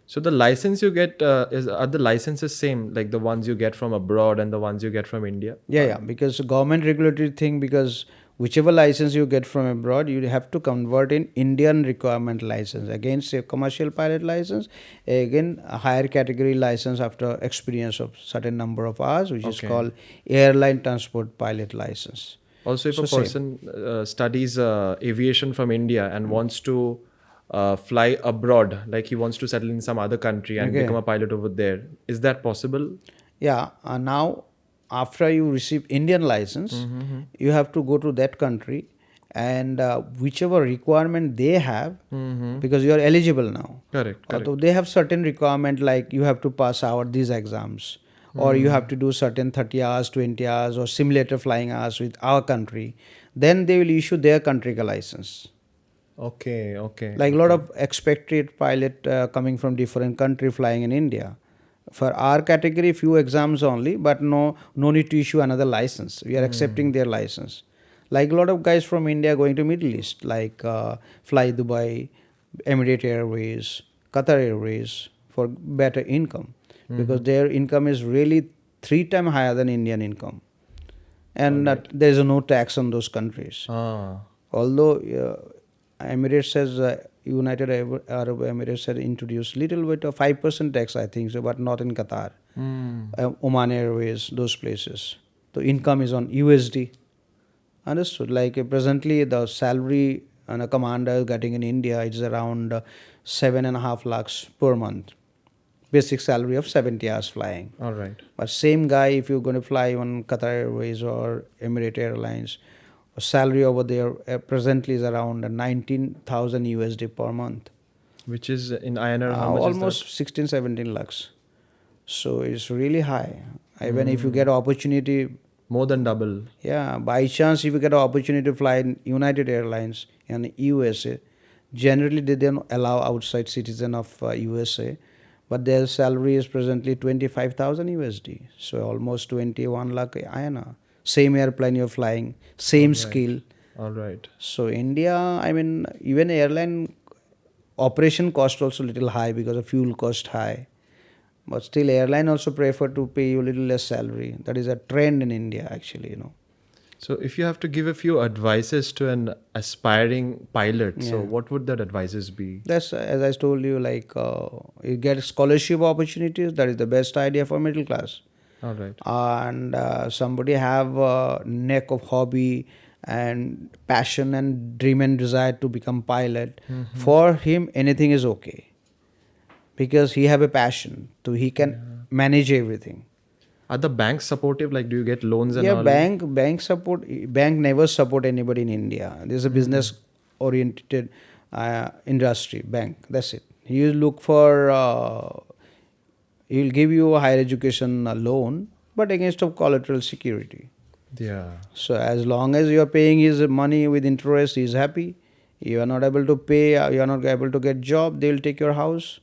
Speaker 2: So the license you get are the licenses same, like the ones you get from abroad and the ones you get from India?
Speaker 1: Yeah, because government regulatory thing, because whichever license you get from abroad, you have to convert in Indian requirement license. Again, say commercial pilot license, again a higher category license after experience of certain number of hours, which is
Speaker 2: Okay.
Speaker 1: called airline transport pilot license.
Speaker 2: Also, if
Speaker 1: So
Speaker 2: a
Speaker 1: same.
Speaker 2: person studies aviation from India and wants to fly abroad, like he wants to settle in some other country and
Speaker 1: Okay.
Speaker 2: become a pilot over there, is that possible?
Speaker 1: Yeah, now after you receive Indian license, you have to go to that country, and whichever requirement they have, because you are eligible now.
Speaker 2: Correct, correct.
Speaker 1: Although they have certain requirement, like you have to pass out these exams, or you have to do certain 30 hours, 20 hours, or simulator flying hours with our country, then they will issue their country ka license.
Speaker 2: Okay, okay.
Speaker 1: Like a lot of expatriate pilot coming from different country flying in India. For our category, few exams only, but no need to issue another license. We are accepting their license. Like a lot of guys from India going to Middle East, like Fly Dubai, Emirate Airways, Qatar Airways, for better income, because their income is really 3 times higher than Indian income, and there is no tax on those countries.
Speaker 2: Ah,
Speaker 1: Although Emirates has United Arab Emirates has introduced little bit of 5% tax, I think so, but not in Qatar, Oman Airways, those places. The income is on USD. Understood? Like presently, the salary and a commander is getting in India is around 7.5 lakhs per month. Basic salary of 70 hours flying.
Speaker 2: all right.
Speaker 1: But same guy, if you're going to fly on Qatar Airways or Emirate Airlines, salary over there presently is around 19,000 USD per month.
Speaker 2: Which is in INR, how much
Speaker 1: Almost 16, 17 lakhs. So it's really high. Even if you get opportunity,
Speaker 2: is that? More than double.
Speaker 1: yeah, by chance, if you get an opportunity to fly in United Airlines in USA, generally they don't allow outside citizen of USA, but their salary is presently 25,000 USD, so almost 21 lakh INR. Same airplane you're flying, same skill.
Speaker 2: All right.
Speaker 1: So India, I mean, even airline operation cost also little high because of fuel cost high. But still, airline also prefer to pay you little less salary. That is a trend in India, actually.
Speaker 2: So if you have to give a few advices to an aspiring pilot, so
Speaker 1: Yeah.
Speaker 2: what would that advices be?
Speaker 1: That's as I told you. Like you get scholarship opportunities. That is the best idea for middle class.
Speaker 2: All right.
Speaker 1: And somebody have a neck of hobby and passion and dream and desire to become pilot. For him, anything is okay, because he have a passion, so he can manage everything.
Speaker 2: Are the banks supportive? Like, do you get loans and
Speaker 1: Yeah,
Speaker 2: all?
Speaker 1: bank never support anybody in India. This is a business oriented industry. Bank, that's it. He will look for he will give you a higher education loan, but against of collateral security.
Speaker 2: Yeah.
Speaker 1: So as long as you are paying his money with interest, he is happy. You are not able to pay, you are not able to get job, they will take your house.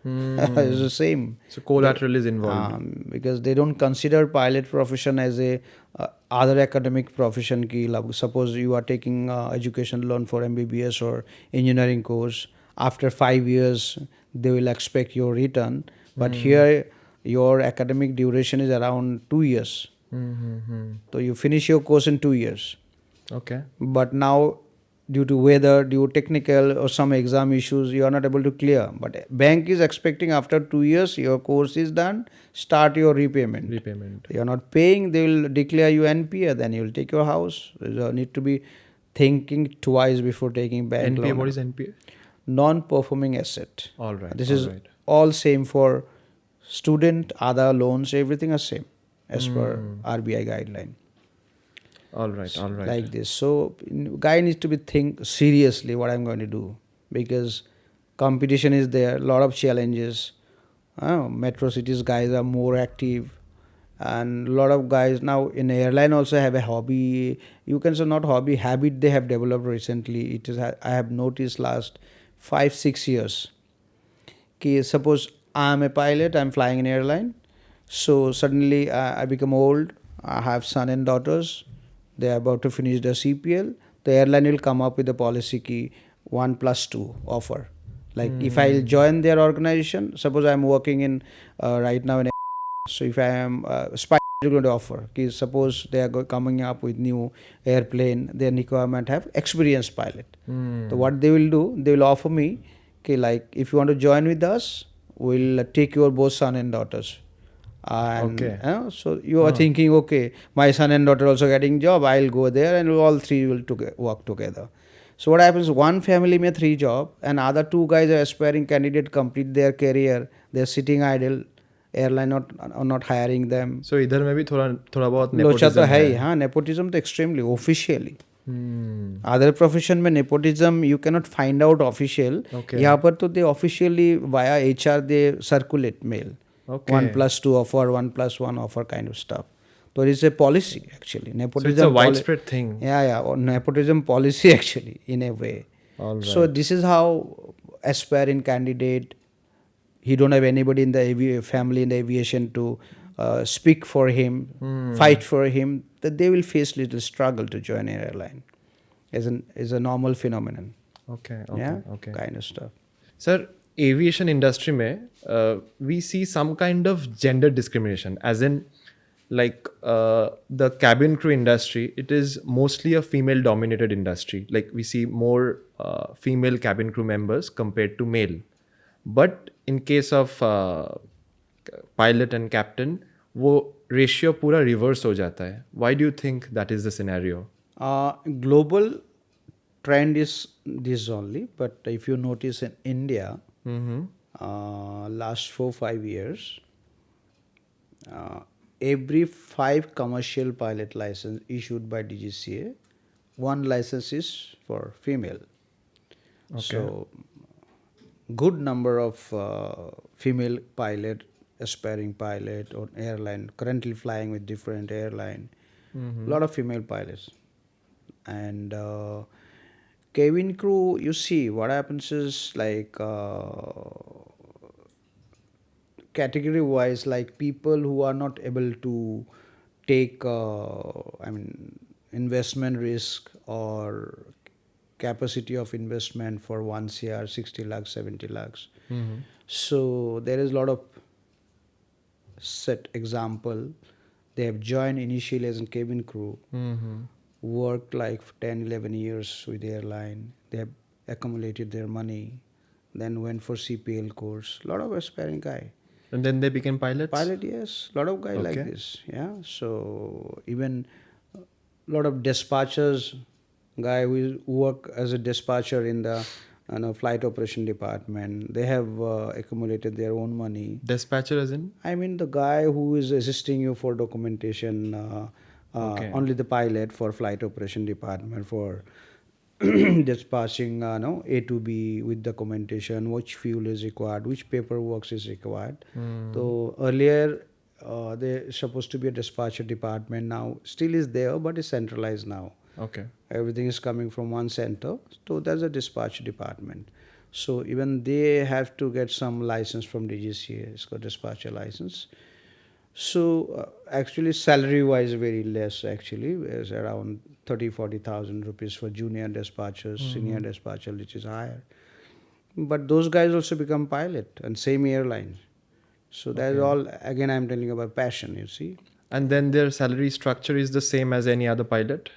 Speaker 1: It's the same.
Speaker 2: So collateral is involved.
Speaker 1: Because they don't consider pilot profession as a other academic profession ki. Suppose you are taking education loan for MBBS or engineering course, after 5 years they will expect your return, but here your academic duration is around 2 years. So you finish your course in 2 years,
Speaker 2: Okay.
Speaker 1: but now due to weather, due to technical or some exam issues, you are not able to clear. But bank is expecting after 2 years your course is done, start your repayment.
Speaker 2: Repayment.
Speaker 1: You are not paying, they will declare you NPA, then you will take your house. There need to be thinking twice before taking bank
Speaker 2: NPA,
Speaker 1: loan.
Speaker 2: what is NPA?
Speaker 1: Non-performing asset.
Speaker 2: All right.
Speaker 1: This
Speaker 2: all
Speaker 1: is
Speaker 2: right.
Speaker 1: all same for student, other loans, everything are same as per RBI guideline.
Speaker 2: All right. All right.
Speaker 1: Like this. So guy needs to be think seriously what I'm going to do, because competition is there, a lot of challenges. Metro cities guys are more active, and a lot of guys now in airline also have a hobby. You can say not hobby, habit they have developed recently. It is I have noticed last 5-6 years. Suppose I'm a pilot, I'm flying an airline, so suddenly I become old, I have son and daughters, they are about to finish their CPL, the airline will come up with a policy key 1+2 offer. Like if I'll join their organization, suppose I'm working in right now in, so if I am spy going to offer, suppose they are coming up with new airplane, their requirement have experienced pilot. So what they will do, they will offer me, like if you want to join with us, we'll take your both son and daughters. And
Speaker 2: Okay.
Speaker 1: so you are thinking, okay, my son and daughter also getting job, I'll go there and all three will work together. So what happens, one family may 3 job and other 2 guys are aspiring candidate, complete their career, they're sitting idle, airline not hiring them.
Speaker 2: So इधर में भी थोड़ा बहुत
Speaker 1: लोचा तो
Speaker 2: nepotism
Speaker 1: है ही,
Speaker 2: है.
Speaker 1: हाँ, nepotism तो extremely officially.
Speaker 2: Hmm.
Speaker 1: Other profession में nepotism you can not find out official.
Speaker 2: Okay.
Speaker 1: यहाँ पर तो they officially via HR they circulate mail.
Speaker 2: Okay.
Speaker 1: 1+2 offer, 1+1 offer kind of stuff. So it is a policy actually.
Speaker 2: So
Speaker 1: Nepotism
Speaker 2: it's a widespread thing.
Speaker 1: Yeah, or nepotism policy actually in a way.
Speaker 2: All right.
Speaker 1: So this is how aspiring candidate, he don't have anybody in the family in the aviation to speak for him, fight for him, that they will face little struggle to join an airline. Is a normal phenomenon.
Speaker 2: Okay.
Speaker 1: Yeah,
Speaker 2: Okay.
Speaker 1: kind of stuff.
Speaker 2: Sir, aviation industry में we see some kind of gender discrimination, as in like the cabin crew industry, it is mostly a female dominated industry. Like we see more female cabin crew members compared to male. But in case of pilot and captain, वो ratio पूरा reverse हो जाता है. Why do you think that is the scenario?
Speaker 1: Global trend is this only, but if you notice in India, last 4-5 years, every 5 commercial pilot license issued by DGCA, 1 license is for female. So good number of female pilot, aspiring pilot or airline currently flying with different airline, lot of female pilots. And cabin crew, you see what happens is like category wise, like people who are not able to take investment risk or capacity of investment for 1 CR, 60 lakhs, 70 lakhs. So there is a lot of set example. They have joined initially as a cabin crew, worked like 10-11 years with the airline. They have accumulated their money, then went for CPL course. A lot of aspiring guy.
Speaker 2: And then they became pilots?
Speaker 1: Pilot, yes. A lot of guys like this. Yeah. So even a lot of dispatchers, guy who work as a dispatcher in the flight operation department, they have accumulated their own money.
Speaker 2: Dispatcher as in?
Speaker 1: I mean the guy who is assisting you for documentation, only the pilot for flight operation department for dispatching A to B with documentation, which fuel is required, which paperwork is required. So earlier there supposed to be a dispatcher department, now still is there but it's centralized now.
Speaker 2: Okay.
Speaker 1: Everything is coming from one center, so there's a dispatch department. So even they have to get some license from DGCA, it's got dispatcher license. So actually salary wise very less actually, is around 30,000-40,000 rupees for junior dispatchers, senior dispatcher which is higher. But those guys also become pilot and same airline. So that's all, again I'm telling about passion, you see.
Speaker 2: And then their salary structure is the same as any other pilot?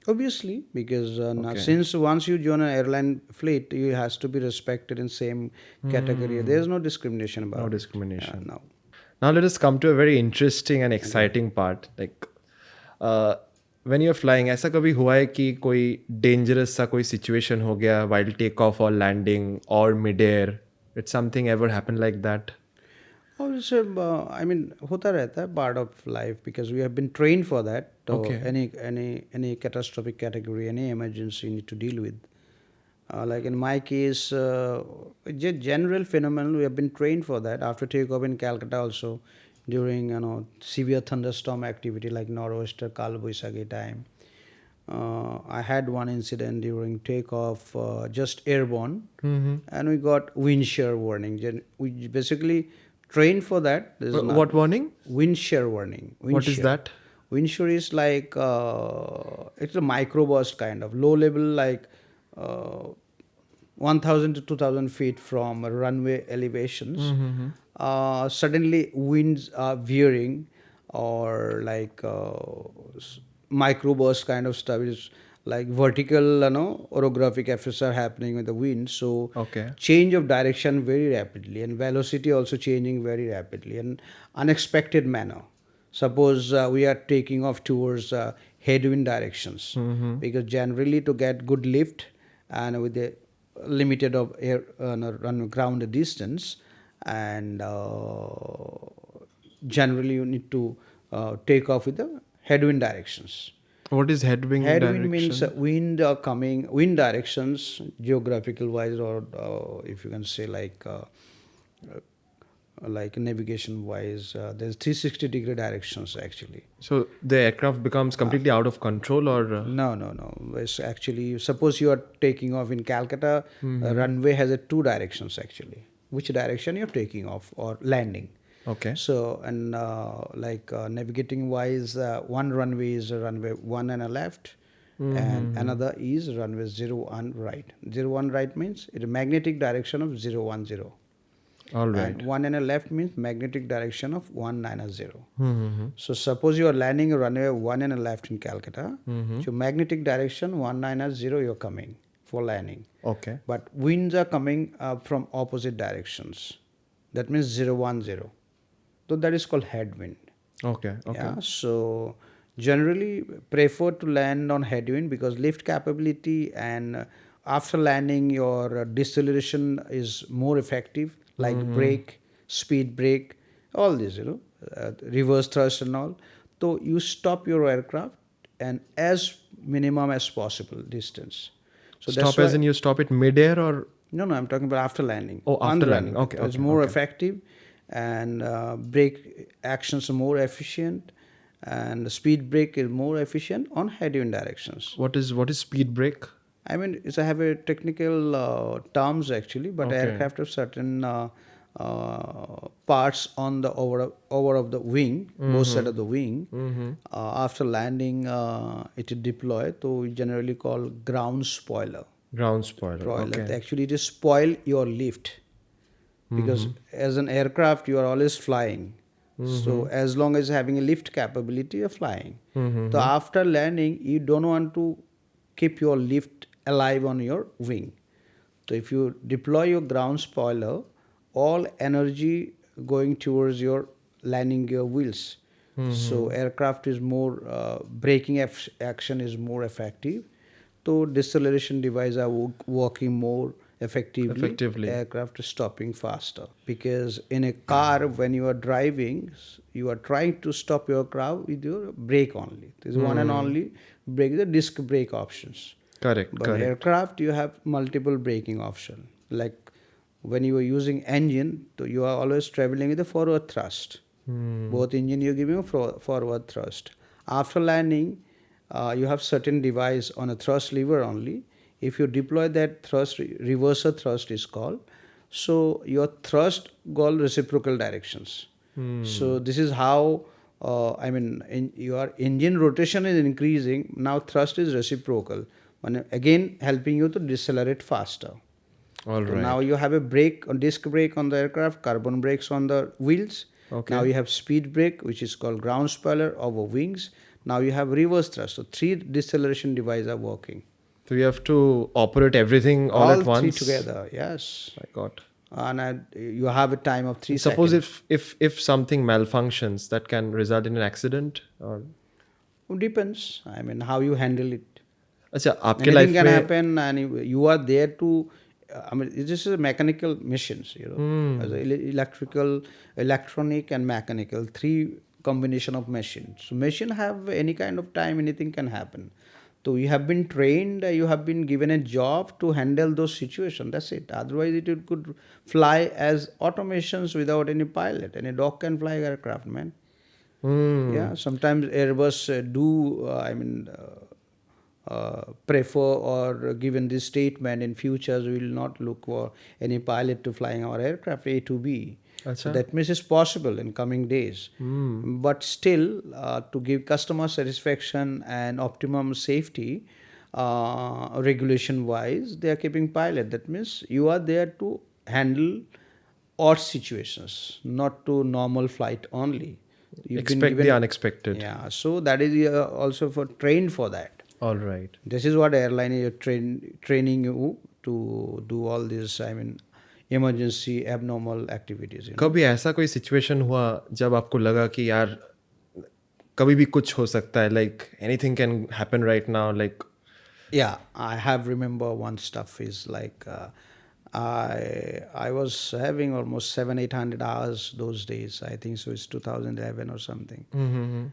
Speaker 1: Obviously, because now, since once you join an airline fleet, you has to be respected in same category. There is no discrimination about
Speaker 2: No
Speaker 1: it.
Speaker 2: discrimination.
Speaker 1: No.
Speaker 2: Now let us come to a very interesting and exciting part. Like when you're flying, ऐसा कभी हुआ है कि कोई dangerous सा कोई situation हो गया while take off or landing or mid-air? Did something ever happen like that?
Speaker 1: और इट्स आई मीन होता रहता है part of life because we have been train for that तो
Speaker 2: Okay.
Speaker 1: any catastrophic category, any emergency you need to deal with. Like in my case, it's a general phenomenon. We have been trained for that. After takeoff in Calcutta, also during severe thunderstorm activity like nor'wester, Kalboisagi time, I had one incident during takeoff, just airborne, and we got wind shear warning. We basically trained for that.
Speaker 2: What warning?
Speaker 1: Wind shear warning.
Speaker 2: What is that?
Speaker 1: Wind shear is like it's a microburst kind of low level, like 1,000 to 2,000 feet from runway elevations. Suddenly winds are veering, or like microburst kind of stuff is like vertical, orographic effects are happening with the wind. So
Speaker 2: Okay.
Speaker 1: change of direction very rapidly, and velocity also changing very rapidly in unexpected manner. Suppose we are taking off towards headwind directions, because generally to get good lift and with the limited of air run ground distance, and generally you need to take off with the headwind directions.
Speaker 2: What is headwind
Speaker 1: Headwind
Speaker 2: direction?
Speaker 1: means wind directions, geographical wise, or if you can say like navigation wise, there's 360-degree directions actually.
Speaker 2: So the aircraft becomes completely out of control, or
Speaker 1: No. It's actually, suppose you are taking off in Calcutta, runway has two directions actually. Which direction you're taking off or landing.
Speaker 2: okay.
Speaker 1: So, and navigating wise, one runway is runway 1 and a left, and another is runway 01 right. 01 right means it's a magnetic direction of 010.
Speaker 2: All right.
Speaker 1: And 1 and a left means magnetic direction of 190. So suppose you are landing a runway 1 and a left in Calcutta, so magnetic direction 190 you're coming for landing.
Speaker 2: Okay.
Speaker 1: But winds are coming from opposite directions. That means 010. So that is called headwind.
Speaker 2: Okay. Okay.
Speaker 1: Yeah. So generally prefer to land on headwind because lift capability, and after landing your deceleration is more effective, like brake, speed brake, all this, reverse thrust and all. So you stop your aircraft and as minimum as possible distance. So
Speaker 2: Stop as in you stop it mid-air, or
Speaker 1: no, I'm talking about after landing.
Speaker 2: Oh,
Speaker 1: On
Speaker 2: after
Speaker 1: the
Speaker 2: landing.
Speaker 1: runway.
Speaker 2: Okay,
Speaker 1: It's
Speaker 2: okay,
Speaker 1: more
Speaker 2: okay.
Speaker 1: effective, and brake actions are more efficient, and the speed brake is more efficient on headwind directions.
Speaker 2: what is speed brake?
Speaker 1: I mean, I have a technical terms actually, but
Speaker 2: Okay.
Speaker 1: aircraft have certain parts on the over of the wing, both side of the wing. After landing, it is deployed. So we generally call ground spoiler.
Speaker 2: Ground spoiler.
Speaker 1: Spoiler.
Speaker 2: Okay.
Speaker 1: Actually, it is spoil your lift, because as an aircraft you are always flying. So as long as having a lift capability, you're flying. So after landing, you don't want to keep your lift alive on your wing. So if you deploy your ground spoiler, all energy going towards your landing gear wheels. So aircraft is more braking action is more effective. So deceleration devices are working more effectively. Aircraft is stopping faster, because in a car when you are driving, you are trying to stop your car with your brake only. This is one and only brake, the disc brake options.
Speaker 2: Correct.
Speaker 1: But
Speaker 2: Correct.
Speaker 1: aircraft, you have multiple braking options. Like when you are using engine, so you are always traveling with a forward thrust. Both engine you're giving a forward thrust. After landing, you have certain device on a thrust lever only. If you deploy that thrust, reverser thrust is called. So your thrust go reciprocal directions. So this is how your engine rotation is increasing. Now thrust is reciprocal, and again helping you to decelerate faster.
Speaker 2: All
Speaker 1: So
Speaker 2: right.
Speaker 1: now you have a brake, a disc brake on the aircraft, carbon brakes on the wheels.
Speaker 2: Okay.
Speaker 1: Now you have speed brake, which is called ground spoiler over wings. Now you have reverse thrust. So 3 deceleration devices are working.
Speaker 2: So you have to operate everything all at once.
Speaker 1: 3 together, yes.
Speaker 2: My God.
Speaker 1: And you have a time of 3
Speaker 2: Suppose
Speaker 1: seconds.
Speaker 2: if something malfunctions, that can result in an accident, or
Speaker 1: Depends. I mean, how you handle it.
Speaker 2: अच्छा आपके
Speaker 1: Anything
Speaker 2: life
Speaker 1: can
Speaker 2: में
Speaker 1: happen, and you are there to. I mean, this is mechanical missions, as electrical, electronic, and mechanical. Three combination of machines. So machine have any kind of time. Anything can happen. So you have been trained. You have been given a job to handle those situations. That's it. Otherwise, it could fly as automations without any pilot. Any dog can fly aircraft, man. Yeah, sometimes Airbus do, prefer or given this statement in futures we will not look for any pilot to flying our aircraft A to B. So
Speaker 2: अच्छा
Speaker 1: that means it's possible in coming days. But still, to give customer satisfaction and optimum safety, regulation wise, they are keeping pilot. That means you are there to handle odd situations, not to normal flight only. You've been
Speaker 2: expect the
Speaker 1: given,
Speaker 2: unexpected.
Speaker 1: yeah. So that is also for trained for that.
Speaker 2: All right.
Speaker 1: This is what airline is training you to do all this. Emergency abnormal activities.
Speaker 2: कभी ऐसा कोई situation हुआ जब आपको लगा कि यार कभी भी कुछ हो सकता है like anything can happen right now like
Speaker 1: Yeah, I have remember one stuff is like I was having almost 700-800 hours those days. I think so. It's 2011 or something.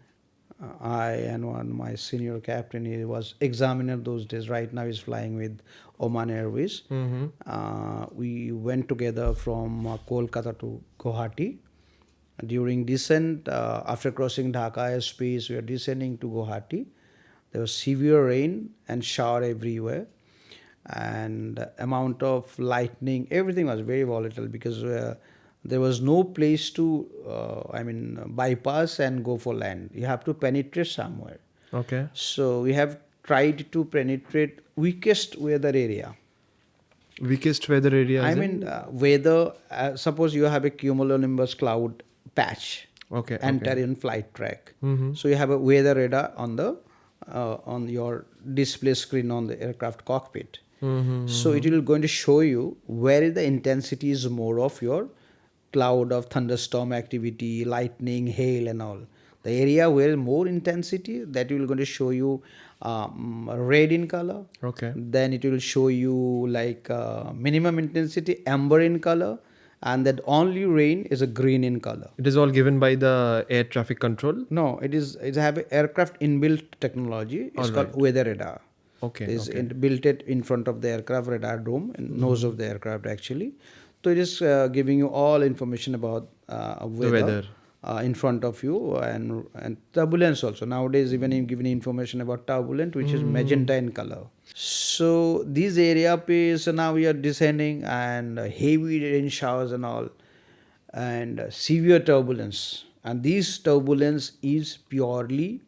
Speaker 1: I and one my senior captain, he was examiner those days. Right now he's flying with Oman Airways. We went together from Kolkata to Guwahati. During descent, after crossing Dhaka airspace, we are descending to Guwahati. There was severe rain and shower everywhere, and amount of lightning. Everything was very volatile because there was no place to, bypass and go for land. You have to penetrate somewhere.
Speaker 2: Okay
Speaker 1: So we have tried to penetrate weakest weather area.
Speaker 2: Weakest weather area
Speaker 1: Weather. Suppose you have a cumulonimbus cloud patch.
Speaker 2: Okay,
Speaker 1: Enter in flight track. So you have a weather radar on your display screen on the aircraft cockpit. So it will going to show you where is the intensity is more of your cloud of thunderstorm activity, lightning, hail, and all. The area where more intensity, that will going to show you red in color.
Speaker 2: Okay.
Speaker 1: Then it will show you like minimum intensity amber in color, and that only rain is a green in color.
Speaker 2: It is all given by the air traffic control.
Speaker 1: No, it have a aircraft inbuilt technology. It's called weather radar.
Speaker 2: Okay.
Speaker 1: It's built it in front of the aircraft radar dome and nose of the aircraft actually. So it is giving you all information about weather. In front of you, and turbulence also. Nowadays, even in giving information about turbulence, which is magenta in color. So these area is now we are descending, and heavy rain showers and all, and severe turbulence. And this turbulence is purely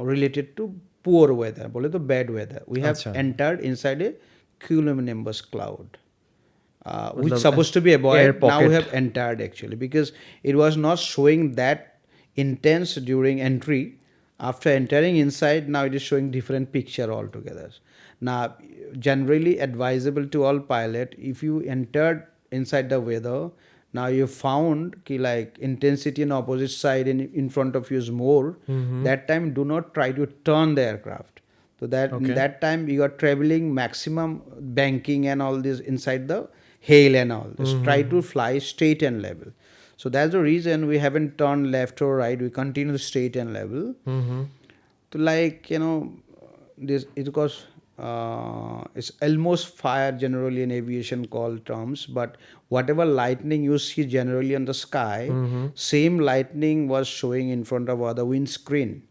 Speaker 1: related to poor weather, bole to bad weather. We have entered inside a cumulonimbus cloud. Which supposed to be avoided. Now we have entered actually, because it was not showing that intense during entry. After entering inside, now it is showing different picture altogether. Now, generally advisable to all pilot, if you entered inside the weather, now you found like intensity on opposite side and in front of you is more, that time do not try to turn the aircraft. So that in that time you are traveling maximum banking and all this inside the hail and all. Just try to fly straight and level. So that's the reason we haven't turned left or right. We continue straight and level. So like this it was it's almost fire generally in aviation call terms, but whatever lightning you see generally on the sky, same lightning was showing in front of our windscreen.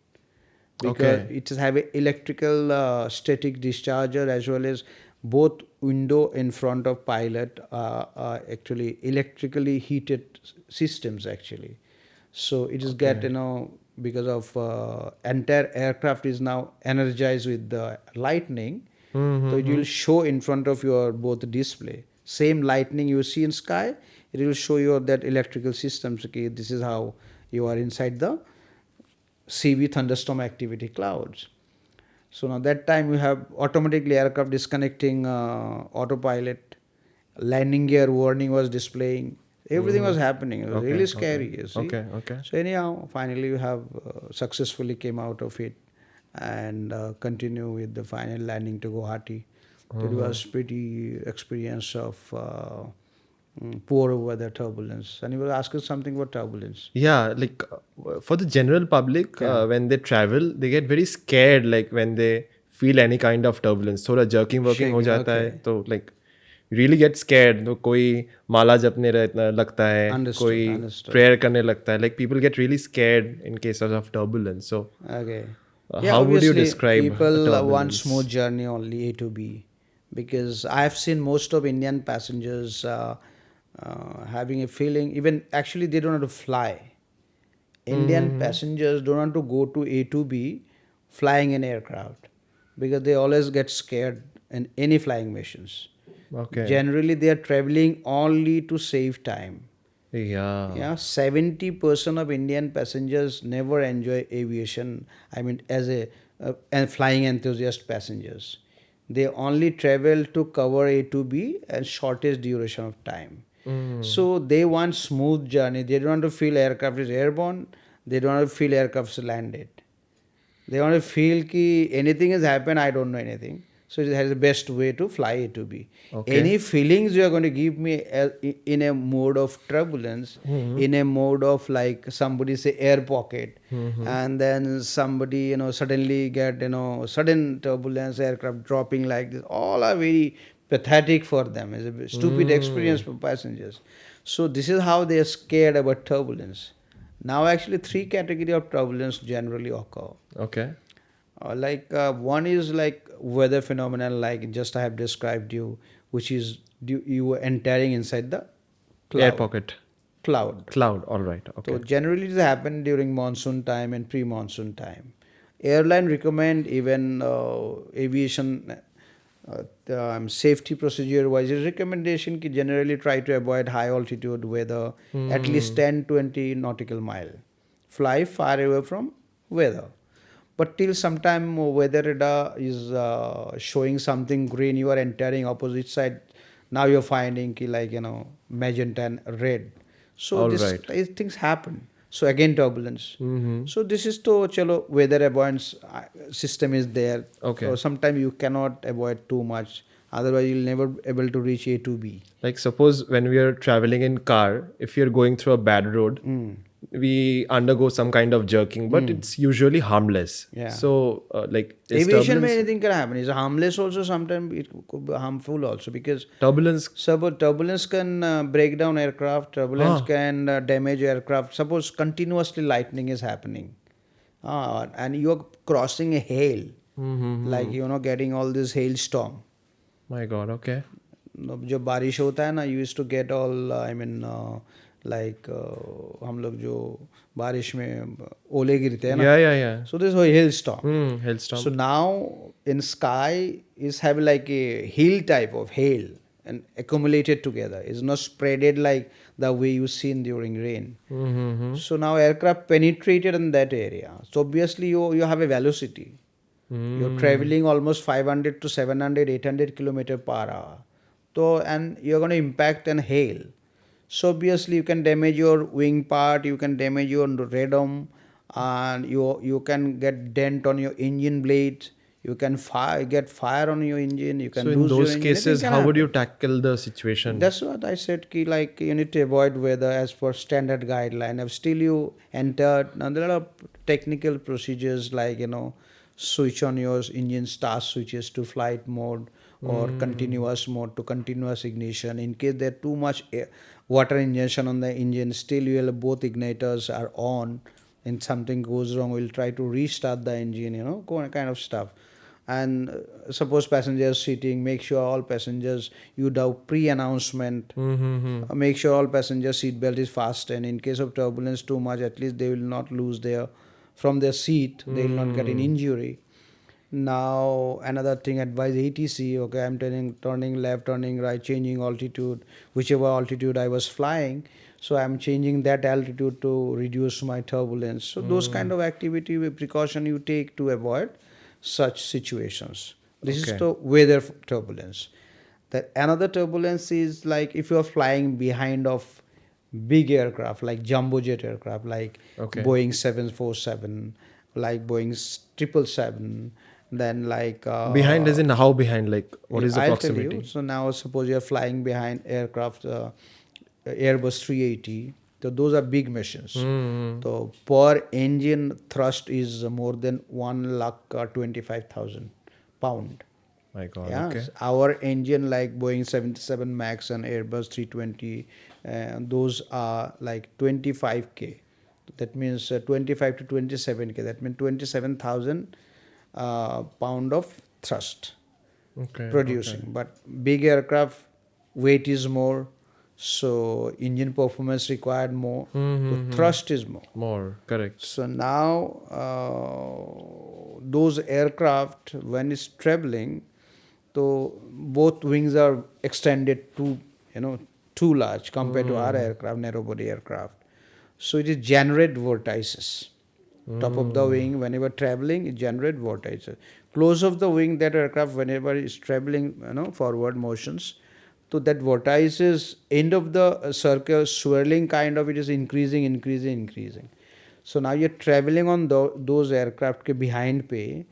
Speaker 1: Because it have a electrical static discharger as well as both window in front of pilot actually electrically heated systems actually. So it is get because of entire aircraft is now energized with the lightning. So it will show in front of your both display. Same lightning you see in sky, it will show you that electrical systems. Okay, this is how you are inside the CV thunderstorm activity clouds. So now that time we have automatically aircraft disconnecting autopilot, landing gear warning was displaying, Everything was happening. It was
Speaker 2: Okay,
Speaker 1: really
Speaker 2: okay,
Speaker 1: scary, you see.
Speaker 2: okay, okay.
Speaker 1: So anyhow, finally we have successfully came out of it and continue with the final landing to Guwahati. It was pretty experience of poor weather turbulence. And you were asking something about turbulence.
Speaker 2: Yeah, like for the general public,
Speaker 1: Yeah.
Speaker 2: when they travel, they get very scared. Like when they feel any kind of turbulence, थोड़ा jerking working हो
Speaker 1: Shaking,
Speaker 2: जाता है,
Speaker 1: okay.
Speaker 2: तो like you really get scared. तो कोई माला जपने रहता लगता है,
Speaker 1: Understood,
Speaker 2: कोई
Speaker 1: understood.
Speaker 2: prayer करने लगता है. Like people get really scared in cases of turbulence. So
Speaker 1: Okay. Yeah,
Speaker 2: how would you
Speaker 1: obviously,
Speaker 2: describe a
Speaker 1: people want
Speaker 2: turbulence?
Speaker 1: smooth journey only A to B, because I have seen most of Indian passengers having a feeling. Even actually, they don't want to fly. Indian passengers don't want to go to A to B flying an aircraft because they always get scared in any flying missions.
Speaker 2: Okay.
Speaker 1: Generally, they are traveling only to save time.
Speaker 2: Yeah.
Speaker 1: Yeah, 70% of Indian passengers never enjoy aviation. I mean, as a flying enthusiast passengers, they only travel to cover A to B and shortest duration of time. So they want smooth journey. They don't want to feel aircraft is airborne. They don't want to feel aircraft is landed. They want to feel ki anything has happened, I don't know anything. So it has the best way to fly A to B.
Speaker 2: Okay.
Speaker 1: Any feelings you are going to give me in a mode of turbulence, in a mode of like somebody say air pocket, and then somebody suddenly get sudden turbulence, aircraft dropping like this. All are very pathetic for them. It's a stupid experience for passengers. So this is how they are scared about turbulence. Now actually three category of turbulence generally occur.
Speaker 2: Okay.
Speaker 1: One is like weather phenomenon, like just I have described you, which is you were entering inside the
Speaker 2: Air
Speaker 1: cloud.
Speaker 2: pocket.
Speaker 1: Cloud.
Speaker 2: Cloud. All right. Okay.
Speaker 1: So generally it happen during monsoon time and pre-monsoon time. Airline recommend even aviation safety procedure wise is recommendation ki generally try to avoid high altitude weather at least 10-20 nautical mile. Fly far away from weather. But till sometime weather radar is showing something green, you are entering opposite side. Now you're finding ki like magenta and red. So
Speaker 2: All
Speaker 1: this
Speaker 2: right.
Speaker 1: these things happen. So again turbulence.
Speaker 2: Mm-hmm.
Speaker 1: So this is to chalo weather avoidance system is there.
Speaker 2: Okay.
Speaker 1: So sometimes you cannot avoid too much. Otherwise you'll never able to reach A to B.
Speaker 2: Like suppose when we are traveling in car, if you're going through a bad road, we undergo some kind of jerking, but it's usually harmless.
Speaker 1: Yeah.
Speaker 2: So like is
Speaker 1: Aviation may
Speaker 2: turbulence,
Speaker 1: anything can happen. It's harmless also. Sometimes it could be harmful also because
Speaker 2: turbulence.
Speaker 1: turbulence can break down aircraft. Turbulence can damage aircraft. Suppose continuously lightning is happening, and you're crossing a hail, like getting all this hailstorm.
Speaker 2: My God. Okay.
Speaker 1: जब बारिश होता है ना you use to get all I mean like हम लोग जो बारिश में ओले गिरते हैं ना
Speaker 2: Yeah. Yeah.
Speaker 1: So this hailstorm.
Speaker 2: Hailstorm.
Speaker 1: So now in sky is have like a hill type of hail and accumulated together. It's not spreaded like the way you seen during rain. So now aircraft penetrated in that area. So obviously you have a velocity. You're traveling almost 500 to 700, 800 kilometer per hour. So and you're going to impact and hail. So obviously you can damage your wing part, you can damage your radome, and you can get dent on your engine blades. You can get fire on your engine. You can
Speaker 2: So
Speaker 1: lose
Speaker 2: in
Speaker 1: your
Speaker 2: those
Speaker 1: engine.
Speaker 2: cases,
Speaker 1: Anything can
Speaker 2: how would you
Speaker 1: happen.
Speaker 2: tackle the situation?
Speaker 1: That's what I said. Ki like you need to avoid weather as per standard guideline. If still you entered, now there are technical procedures like switch on your engine start switches to flight mode or continuous mode to continuous ignition. In case there too much water injection on the engine, still you will both igniters are on. And something goes wrong, we'll try to restart the engine. Kind of stuff. And suppose passengers seating, make sure all passengers you do pre-announcement. Make sure all passengers seat belt is fastened. In case of turbulence too much, at least they will not lose from their seat. They will not get an injury. Now another thing, advise ATC. Okay, I'm turning left, turning right, changing altitude, whichever altitude I was flying. So I'm changing that altitude to reduce my turbulence. So those kind of activity with precaution you take to avoid such situations. This is the weather turbulence. That another turbulence is like if you are flying behind of big aircraft like jumbo jet aircraft, like
Speaker 2: Okay.
Speaker 1: Boeing 747, like Boeing 777, then like
Speaker 2: Behind as in how behind? Like what is the
Speaker 1: I'll tell you.
Speaker 2: proximity?
Speaker 1: So now suppose you're flying behind aircraft, Airbus 380. So those are big machines.
Speaker 2: Hmm.
Speaker 1: So per engine thrust is more than 1,25,000 pound.
Speaker 2: My God. Okay.
Speaker 1: Yes, our engine like Boeing 77 Max and Airbus 320, those are like 25K. That means 25 to 27K. That means 27,000 pound of thrust
Speaker 2: Okay. Okay.
Speaker 1: producing. But big aircraft weight is more, so engine performance required more, so
Speaker 2: Mm-hmm.
Speaker 1: thrust is more.
Speaker 2: More. Correct.
Speaker 1: So now those aircraft when it's traveling, so both wings are extended too large compared to our aircraft, narrow body aircraft. So it is generate vortices. Top of the wing, whenever traveling, it generate vortices. Close of the wing, that aircraft, whenever it's traveling, forward motions, so that vortices, end of the circle, swirling kind of, it is increasing, increasing, increasing. So now you're traveling on those aircraft ke behind pay,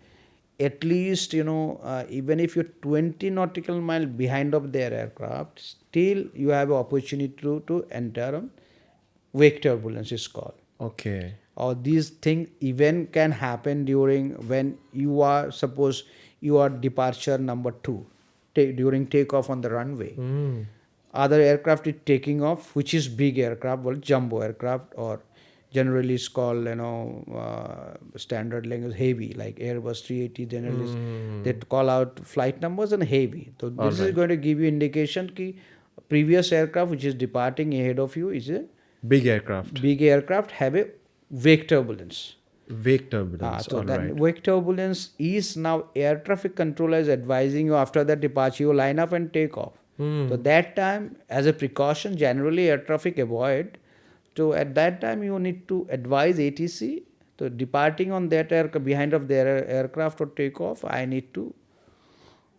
Speaker 1: at least even if you're 20 nautical mile behind of their aircraft, still you have an opportunity to enter on wake turbulence is called.
Speaker 2: Okay.
Speaker 1: Or these things even can happen during when you are, suppose you are departure number 2, during takeoff on the runway.
Speaker 2: Mm.
Speaker 1: Other aircraft is taking off, which is big aircraft, well, jumbo aircraft, or generally is called standard language heavy, like Airbus 380. Generally they call out flight numbers and heavy. So this is
Speaker 2: Alright.
Speaker 1: going to give you indication ki previous aircraft which is departing ahead of you is a
Speaker 2: Big aircraft.
Speaker 1: big aircraft, have a wake turbulence.
Speaker 2: Wake turbulence.
Speaker 1: So
Speaker 2: All
Speaker 1: that
Speaker 2: right.
Speaker 1: wake turbulence is now air traffic controller is advising you after that departure, you line up and take off. So that time, as a precaution, generally air traffic avoid. So at that time, you need to advise ATC. So departing on that behind of their aircraft or takeoff, I need to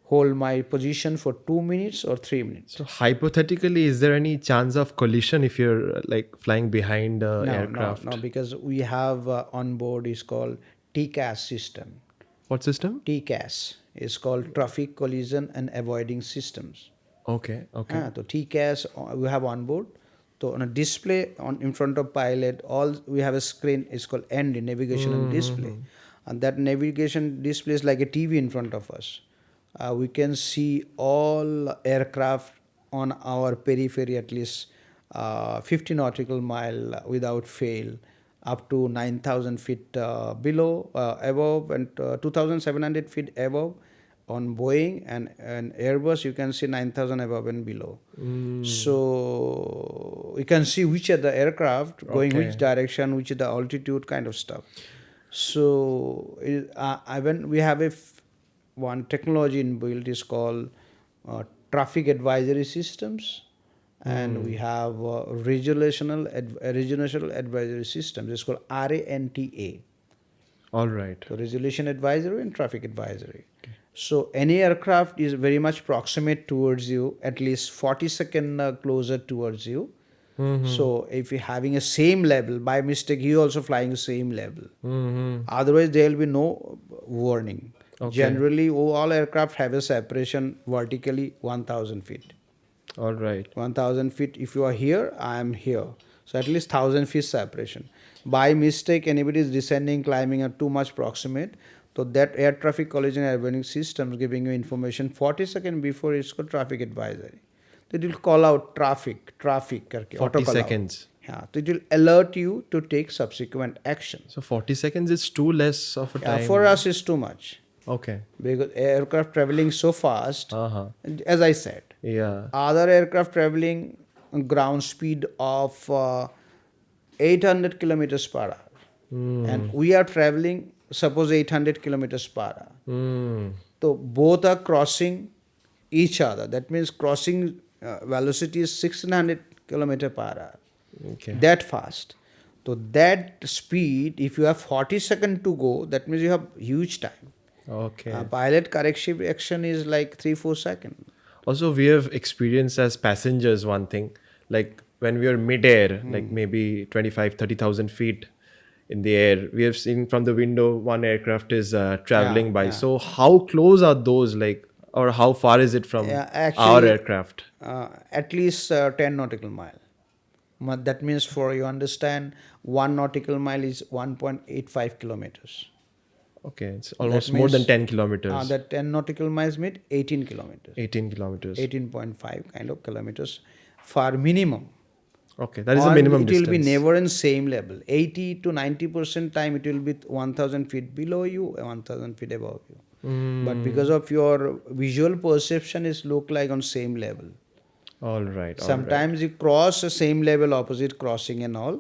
Speaker 1: hold my position for 2 minutes or 3 minutes.
Speaker 2: So hypothetically, is there any chance of collision if you're like flying behind a aircraft?
Speaker 1: No, because we have on board is called TCAS system.
Speaker 2: What system?
Speaker 1: TCAS is called Traffic Collision and Avoiding Systems.
Speaker 2: Okay. Okay.
Speaker 1: So TCAS we have on board. So on a display in front of pilot, all we have a screen is called ND, navigation and display, and that navigation display is like a TV in front of us. We can see all aircraft on our periphery at least 50 nautical mile without fail, up to 9,000 feet below, above, and 2,700 feet above. On Boeing and Airbus, you can see 9,000 above and below. So you can see which are the aircraft going
Speaker 2: Okay.
Speaker 1: which direction, which is the altitude kind of stuff. So when we have one technology inbuilt is called traffic advisory systems, and we have regional advisory systems. It's called RANTA.
Speaker 2: All right.
Speaker 1: So resolution advisory and traffic advisory. So any aircraft is very much proximate towards you, at least 40 seconds closer towards you. So if you're having a same level, by mistake you also flying the same level. Otherwise there will be no warning.
Speaker 2: Okay.
Speaker 1: Generally all aircraft have a separation vertically 1,000 feet.
Speaker 2: All right.
Speaker 1: 1,000 feet, if you are here, I am here. So at least 1,000 feet separation. By mistake, anybody is descending, climbing are too much proximate. So that air traffic collision avoiding system is giving you information 40 seconds before it's called traffic advisory. So it will call out traffic, karke,
Speaker 2: 40
Speaker 1: auto call out.
Speaker 2: seconds.
Speaker 1: Yeah, so it will alert you to take subsequent action.
Speaker 2: So 40 seconds is too less of a time.
Speaker 1: For us, it's too much
Speaker 2: Okay.
Speaker 1: because aircraft traveling so fast.
Speaker 2: Uh-huh.
Speaker 1: As I said,
Speaker 2: Yeah.
Speaker 1: other aircraft traveling ground speed of 800 kilometers per hour, and we are traveling suppose 800 kilometers per hour. So both are crossing each other. That means crossing velocity is 1600 kilometer per hour.
Speaker 2: Okay.
Speaker 1: That fast. So that speed, if you have 40 seconds to go, that means you have huge time.
Speaker 2: Okay.
Speaker 1: Pilot corrective action is like 3-4 seconds.
Speaker 2: Also, we have experienced as passengers one thing, like when we are mid-air, like maybe 25, 30,000 feet in the air, we have seen from the window one aircraft is
Speaker 1: Yeah,
Speaker 2: traveling by.
Speaker 1: yeah.
Speaker 2: So how close are those, like, or how far is it from
Speaker 1: Yeah,
Speaker 2: our
Speaker 1: actually,
Speaker 2: aircraft?
Speaker 1: at least 10 nautical mile. That means, for you understand, 1 nautical mile is 1.85 kilometers.
Speaker 2: Okay, it's
Speaker 1: That
Speaker 2: almost more than
Speaker 1: means
Speaker 2: 10 kilometers,
Speaker 1: that 10 nautical miles mean 18 kilometers,
Speaker 2: 18 kilometers.
Speaker 1: 18.5 kind of kilometers for minimum.
Speaker 2: Okay, that is the
Speaker 1: And
Speaker 2: minimum
Speaker 1: it will be
Speaker 2: distance.
Speaker 1: never in same level. 80 to 90% time it will be 1000 feet below you, 1000 feet above you. But because of your visual perception, is look like on same level.
Speaker 2: All right, all right.
Speaker 1: Sometimes you cross the same level, opposite crossing and all.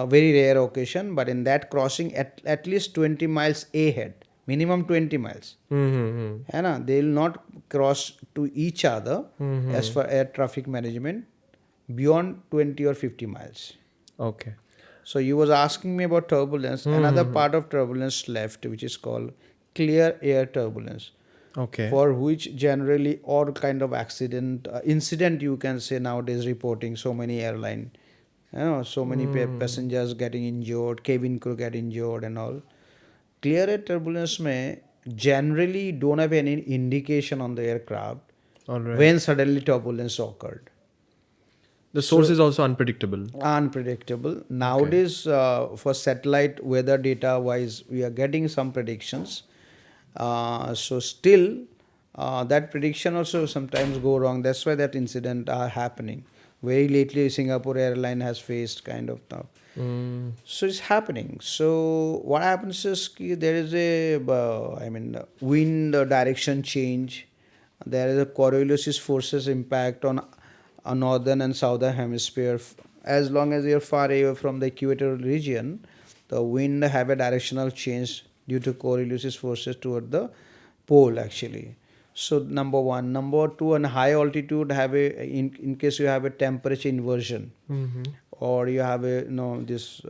Speaker 1: Very rare occasion, but in that crossing, at least 20 miles ahead, minimum 20 miles.
Speaker 2: Mm-hmm.
Speaker 1: है ना, they will not cross to each other as for air traffic management beyond 20 or 50 miles.
Speaker 2: Okay.
Speaker 1: So you was asking me about turbulence. Another part of turbulence left, which is called clear air turbulence,
Speaker 2: Okay.
Speaker 1: for which generally all kind of accident, incident you can say nowadays reporting, so many airline, so many passengers getting injured, cabin crew get injured and all. Clear air turbulence may generally don't have any indication on the aircraft
Speaker 2: All right.
Speaker 1: when suddenly turbulence occurred.
Speaker 2: The source
Speaker 1: So
Speaker 2: is also unpredictable.
Speaker 1: unpredictable. Nowadays, for satellite weather data wise, we are getting some predictions. So still, that prediction also sometimes go wrong. That's why that incident are happening. Very lately, Singapore airline has faced kind of now. So it's happening. So what happens is there is a, wind direction change. There is a Coriolis forces impact on a northern and southern hemisphere. As long as you're far away from the equatorial region, the wind have a directional change due to Coriolis forces toward the pole actually. So number one, number two, on high altitude have a in case you have a temperature inversion, or you have a this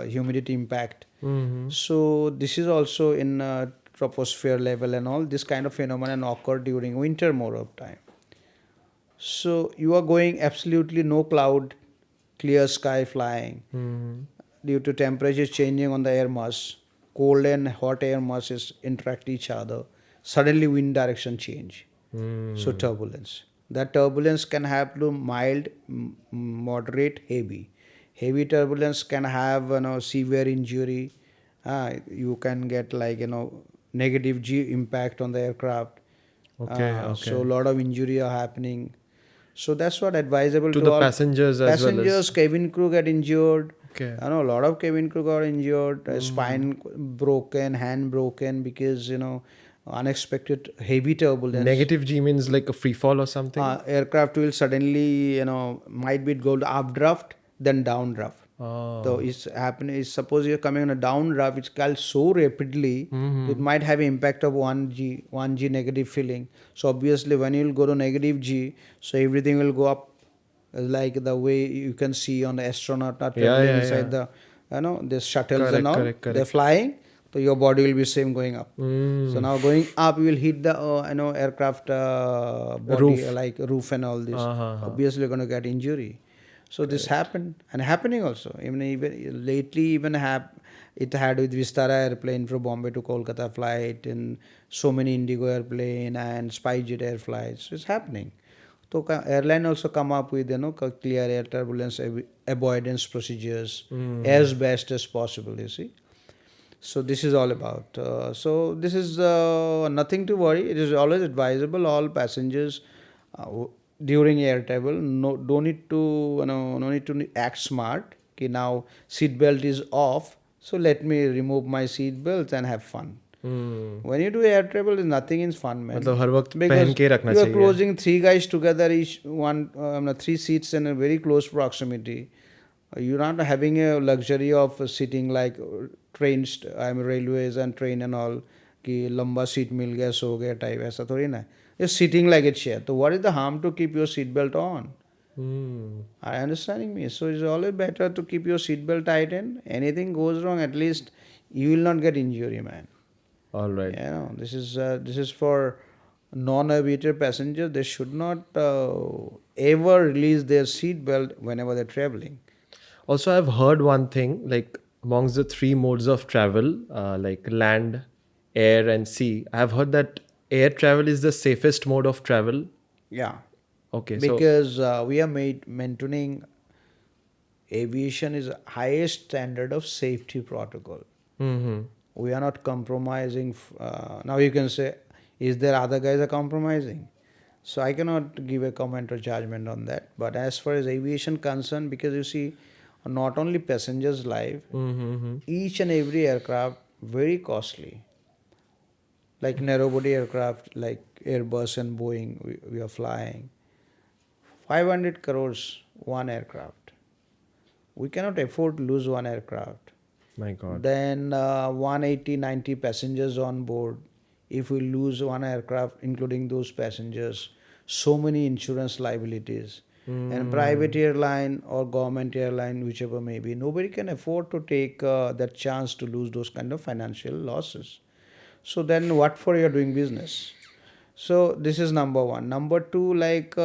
Speaker 1: humidity impact. So this is also in troposphere level and all this kind of phenomenon occur during winter more of time. So you are going absolutely no cloud, clear sky flying. Due to temperature changing on the air mass, cold and hot air masses interact each other. Suddenly wind direction change. So turbulence. That turbulence can have to mild, moderate, heavy. Heavy turbulence can have severe injury. You can get like negative G impact on the aircraft.
Speaker 2: Okay,
Speaker 1: So a
Speaker 2: okay.
Speaker 1: lot of injury are happening. So that's what advisable
Speaker 2: To
Speaker 1: to
Speaker 2: the
Speaker 1: all
Speaker 2: passengers as well
Speaker 1: passengers.
Speaker 2: as.
Speaker 1: Cabin crew get injured.
Speaker 2: Okay.
Speaker 1: I know a lot of cabin crew got injured, spine broken, hand broken because unexpected heavy turbulence.
Speaker 2: Negative G means like a free fall or something?
Speaker 1: Aircraft will suddenly might be go to updraft then downdraft. So
Speaker 2: Oh.
Speaker 1: it's happen is suppose you're coming on a downdraft, it's called so rapidly, it might have impact of 1G negative feeling. So obviously when you'll go to negative G, so everything will go up, like the way you can see on the astronaut are
Speaker 2: Yeah,
Speaker 1: traveling
Speaker 2: yeah,
Speaker 1: inside
Speaker 2: yeah.
Speaker 1: the the shuttles and
Speaker 2: Correct,
Speaker 1: all,
Speaker 2: correct,
Speaker 1: they're
Speaker 2: correct.
Speaker 1: flying, so your body will be same going up. So now going up, you will hit the aircraft body,
Speaker 2: Roof.
Speaker 1: like roof and all this.
Speaker 2: Uh-huh.
Speaker 1: Obviously, you're going to get injury. So this happened and happening also. Even lately, it had with Vistara airplane from Bombay to Kolkata flight, and so many Indigo airplane and SpiceJet air flights. It's happening. So airline also come up with clear air turbulence avoidance procedures as best as possible. You see. So this is all about. So this is nothing to worry. It is always advisable all passengers during air travel. No, don't need to no need to act smart. Okay, now seat belt is off. So let me remove my seat belt and have fun. When you do air travel, there's nothing is fun, man.
Speaker 2: मतलब हर वक्त पहन
Speaker 1: Because
Speaker 2: के रखना
Speaker 1: you are
Speaker 2: चाहिए.
Speaker 1: closing three guys together, each one, three seats in a very close proximity. You're not having a luxury of sitting like trains, railways and train and all, कि लंबा seat मिल गया सो गया type ऐसा थोड़ी ना. You're sitting like a chair. So what is the harm to keep your seat belt on? Are you understanding me? So it's always better to keep your seat belt tightened. Anything goes wrong, at least you will not get injury, man.
Speaker 2: All right.
Speaker 1: This is for non-aviator passengers, they should not ever release their seat belt whenever they're traveling.
Speaker 3: Also, I've heard one thing like amongst the three modes of travel, like land, air, and sea. I've heard that air travel is the safest mode of travel.
Speaker 1: Yeah,
Speaker 3: Okay, so
Speaker 1: because we are maintaining aviation is highest standard of safety protocol.
Speaker 3: hmm
Speaker 1: We are not compromising. Now you can say, is there other guys are compromising? So I cannot give a comment or judgment on that. But as far as aviation concerned, because you see, not only passengers' life,
Speaker 3: mm-hmm.
Speaker 1: each and every aircraft very costly. Like narrow body aircraft, like Airbus and Boeing, we are flying. 500 crores one aircraft. We cannot afford to lose one aircraft.
Speaker 3: My God.
Speaker 1: Then 180, 90 passengers on board. If we lose one aircraft, including those passengers, so many insurance liabilities. And private airline or government airline, whichever may be, nobody can afford to take that chance to lose those kind of financial losses. So then, what for you're doing business? So this is number one. Number two, like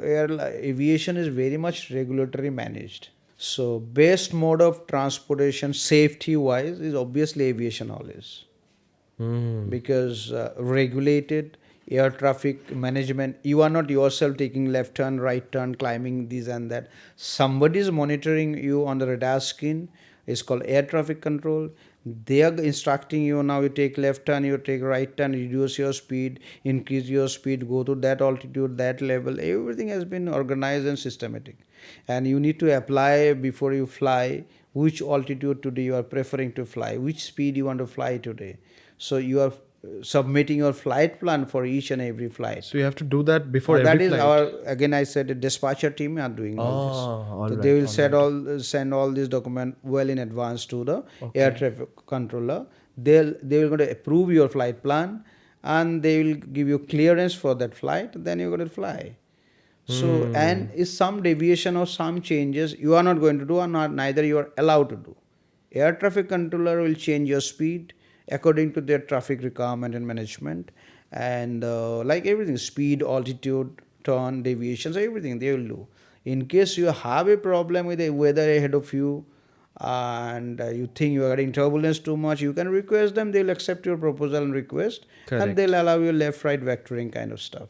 Speaker 1: aviation is very much regulatory managed. So best mode of transportation safety wise is obviously aviation always,
Speaker 3: Mm.
Speaker 1: because regulated air traffic management, you are not yourself taking left turn, right turn, climbing this and that. Somebody is monitoring you on the radar screen. It's called air traffic control. They are instructing you, now you take left turn, you take right turn, reduce your speed, increase your speed, go to that altitude, that level. Everything has been organized and systematic, and you need to apply before you fly which altitude today you are preferring to fly, which speed you want to fly today. So you are submitting your flight plan for each and every flight.
Speaker 3: So you have to do that before every
Speaker 1: That is
Speaker 3: flight.
Speaker 1: our, again I said, the dispatcher team are doing
Speaker 3: Oh,
Speaker 1: all this.
Speaker 3: all
Speaker 1: So they
Speaker 3: right,
Speaker 1: will
Speaker 3: all right.
Speaker 1: send all these document well in advance to the air
Speaker 3: Okay.
Speaker 1: traffic controller. They will going to approve your flight plan, and they will give you clearance for that flight. Then you're going to fly. So,
Speaker 3: Hmm.
Speaker 1: and is some deviation or some changes you are not going to do, or not, neither you are allowed to do. Air traffic controller will change your speed according to their traffic requirement and management, and like everything, speed, altitude, turn, deviations, everything they will do. In case you have a problem with the weather ahead of you, and you think you are getting turbulence too much, you can request them. They will accept your proposal and request, and they'll
Speaker 3: Correct.
Speaker 1: allow you left right vectoring kind of stuff.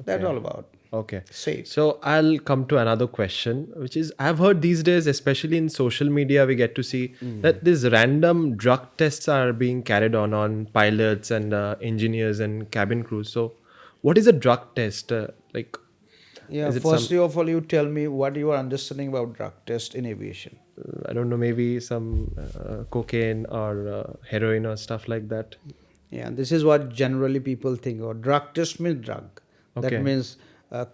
Speaker 1: That's
Speaker 3: Okay.
Speaker 1: all about
Speaker 3: Okay.
Speaker 1: safe.
Speaker 3: So I'll come to another question, which is I've heard these days, especially in social media, we get to see that these random drug tests are being carried on pilots and engineers and cabin crews. So, what is a drug test? Like,
Speaker 1: Yeah,
Speaker 3: is it some,
Speaker 1: firstly of all, you tell me what you are understanding about drug test in aviation.
Speaker 3: I don't know, maybe some cocaine or heroin or stuff like that?
Speaker 1: Yeah, this is what generally people think of. Drug test means drug. That
Speaker 3: Okay.
Speaker 1: means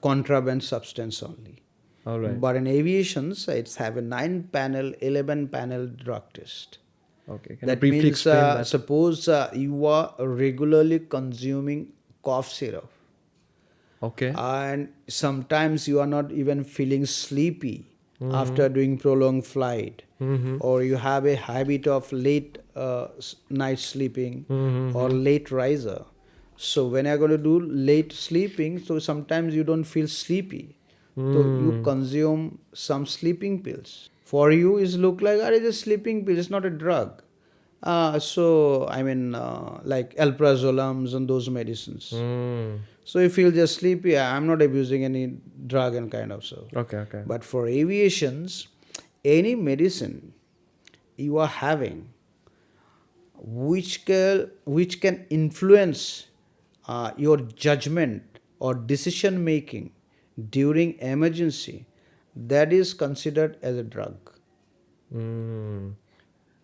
Speaker 1: contraband substance only.
Speaker 3: All right.
Speaker 1: But in aviation, it's have a 9 panel, 11 panel drug test.
Speaker 3: Okay. Can you
Speaker 1: That
Speaker 3: briefly
Speaker 1: means
Speaker 3: explain that?
Speaker 1: suppose you are regularly consuming cough syrup,
Speaker 3: Okay.
Speaker 1: and sometimes you are not even feeling sleepy after doing prolonged flight,
Speaker 3: Mm-hmm.
Speaker 1: or you have a habit of late night sleeping or
Speaker 3: Mm-hmm.
Speaker 1: late riser. So when you're going to do late sleeping, so sometimes you don't feel sleepy, so you consume some sleeping pills. For you it look like, are it a sleeping pill, it's not a drug. So I mean, like alprazolam and those medicines.
Speaker 3: Mm.
Speaker 1: So you feel just sleepy, I'm not abusing any drug and kind of so.
Speaker 3: Okay. Okay.
Speaker 1: But for aviations, any medicine you are having which can influence your judgment or decision making during emergency, that is considered as a drug.
Speaker 3: Mm.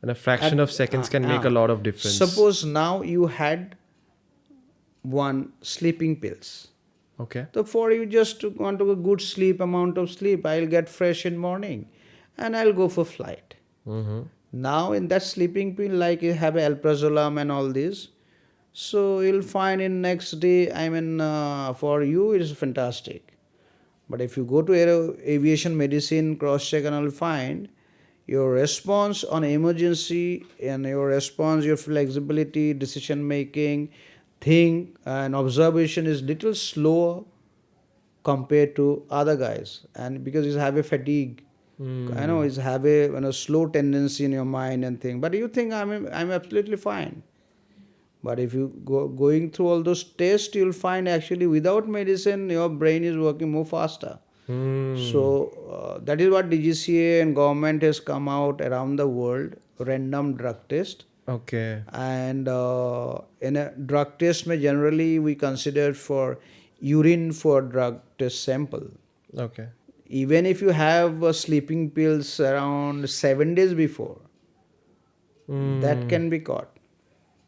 Speaker 3: And a fraction of
Speaker 1: At,
Speaker 3: seconds can make a lot of difference.
Speaker 1: suppose now you had one sleeping pills.
Speaker 3: Okay.
Speaker 1: So for you just to want to a good sleep, amount of sleep, I'll get fresh in morning and I'll go for flight.
Speaker 3: Mm-hmm.
Speaker 1: Now in that sleeping pill, like you have alprazolam and all this, so you'll find in next day, I mean, for you it is fantastic. But if you go to aviation medicine, cross check and you'll find your response on emergency and your response, your flexibility, decision making, think and observation is little slower compared to other guys, and because you have a fatigue, I know it's have a slow tendency in your mind and thing, but you think I'm absolutely fine. But if you going through all those tests, you'll find actually without medicine your brain is working more faster. So that is what DGCA and government has come out around the world, random drug test.
Speaker 3: Okay.
Speaker 1: And in a drug test, generally we consider for urine for drug test sample.
Speaker 3: Okay.
Speaker 1: Even if you have sleeping pills around 7 days before, that can be caught.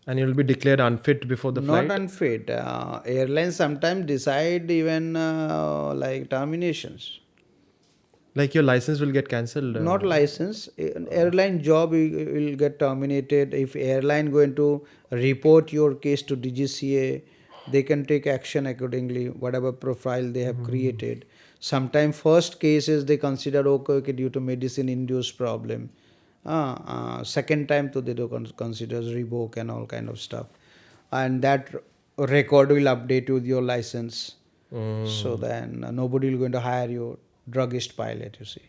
Speaker 3: And you'll be declared unfit before the
Speaker 1: Not
Speaker 3: flight?
Speaker 1: unfit. Airlines sometimes decide even like terminations.
Speaker 3: Like your license will get cancelled?
Speaker 1: Not license. An airline job will get terminated. If airline going to report your case to DGCA, they can take action accordingly, whatever profile they have created. Sometimes first cases they consider okay due to medicine induced problem. Second time to they do consider revoke and all kind of stuff, and that record will update with your license. So then nobody will going to hire you druggist pilot, you see.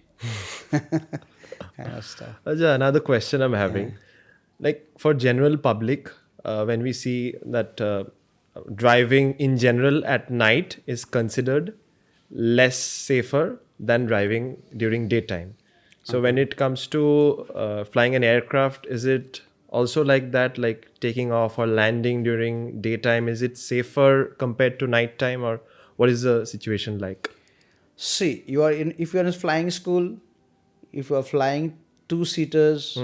Speaker 1: Kind of stuff.
Speaker 3: Ajay, another question I'm having. Like for general public, when we see that driving in general at night is considered less safer than driving during daytime. So when it comes to flying an aircraft, is it also like that, like taking off or landing during daytime, is it safer compared to nighttime, or what is the situation like?
Speaker 1: See, if you are in flying school, if you are flying two-seaters,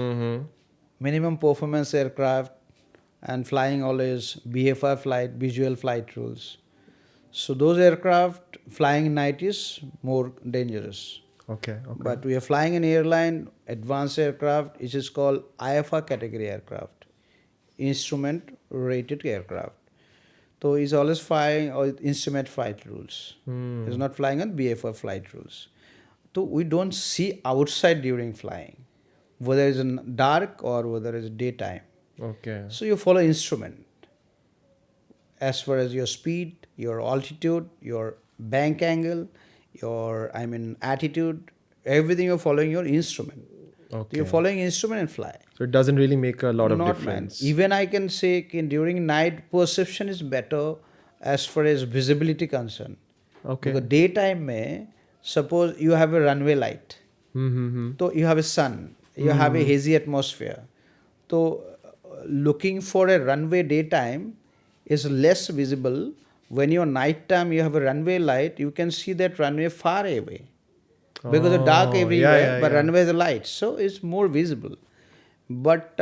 Speaker 1: minimum performance aircraft, and flying always BFR flight, visual flight rules. So those aircraft flying night is more dangerous.
Speaker 3: Okay.
Speaker 1: But we are flying an airline, advanced aircraft, which is called IFR category aircraft, instrument rated aircraft. So he's always flying instrument flight rules. He's not flying on BFR flight rules. So we don't see outside during flying, whether it's in dark or whether it's daytime.
Speaker 3: Okay.
Speaker 1: So you follow instrument as far as your speed, your altitude, your bank angle, your attitude, everything you're following your instrument.
Speaker 3: Okay.
Speaker 1: You're following instrument and fly.
Speaker 3: So it doesn't really make a lot of
Speaker 1: Not
Speaker 3: difference.
Speaker 1: man. Even I can say during night perception is better as far as visibility concerned.
Speaker 3: Okay.
Speaker 1: Because daytime may suppose you have a runway light. So you have a sun, you have a hazy atmosphere. So looking for a runway daytime is less visible. When you're nighttime, you have a runway light, you can see that runway far away. Because it's dark everywhere, but runway is light, so it's more visible. But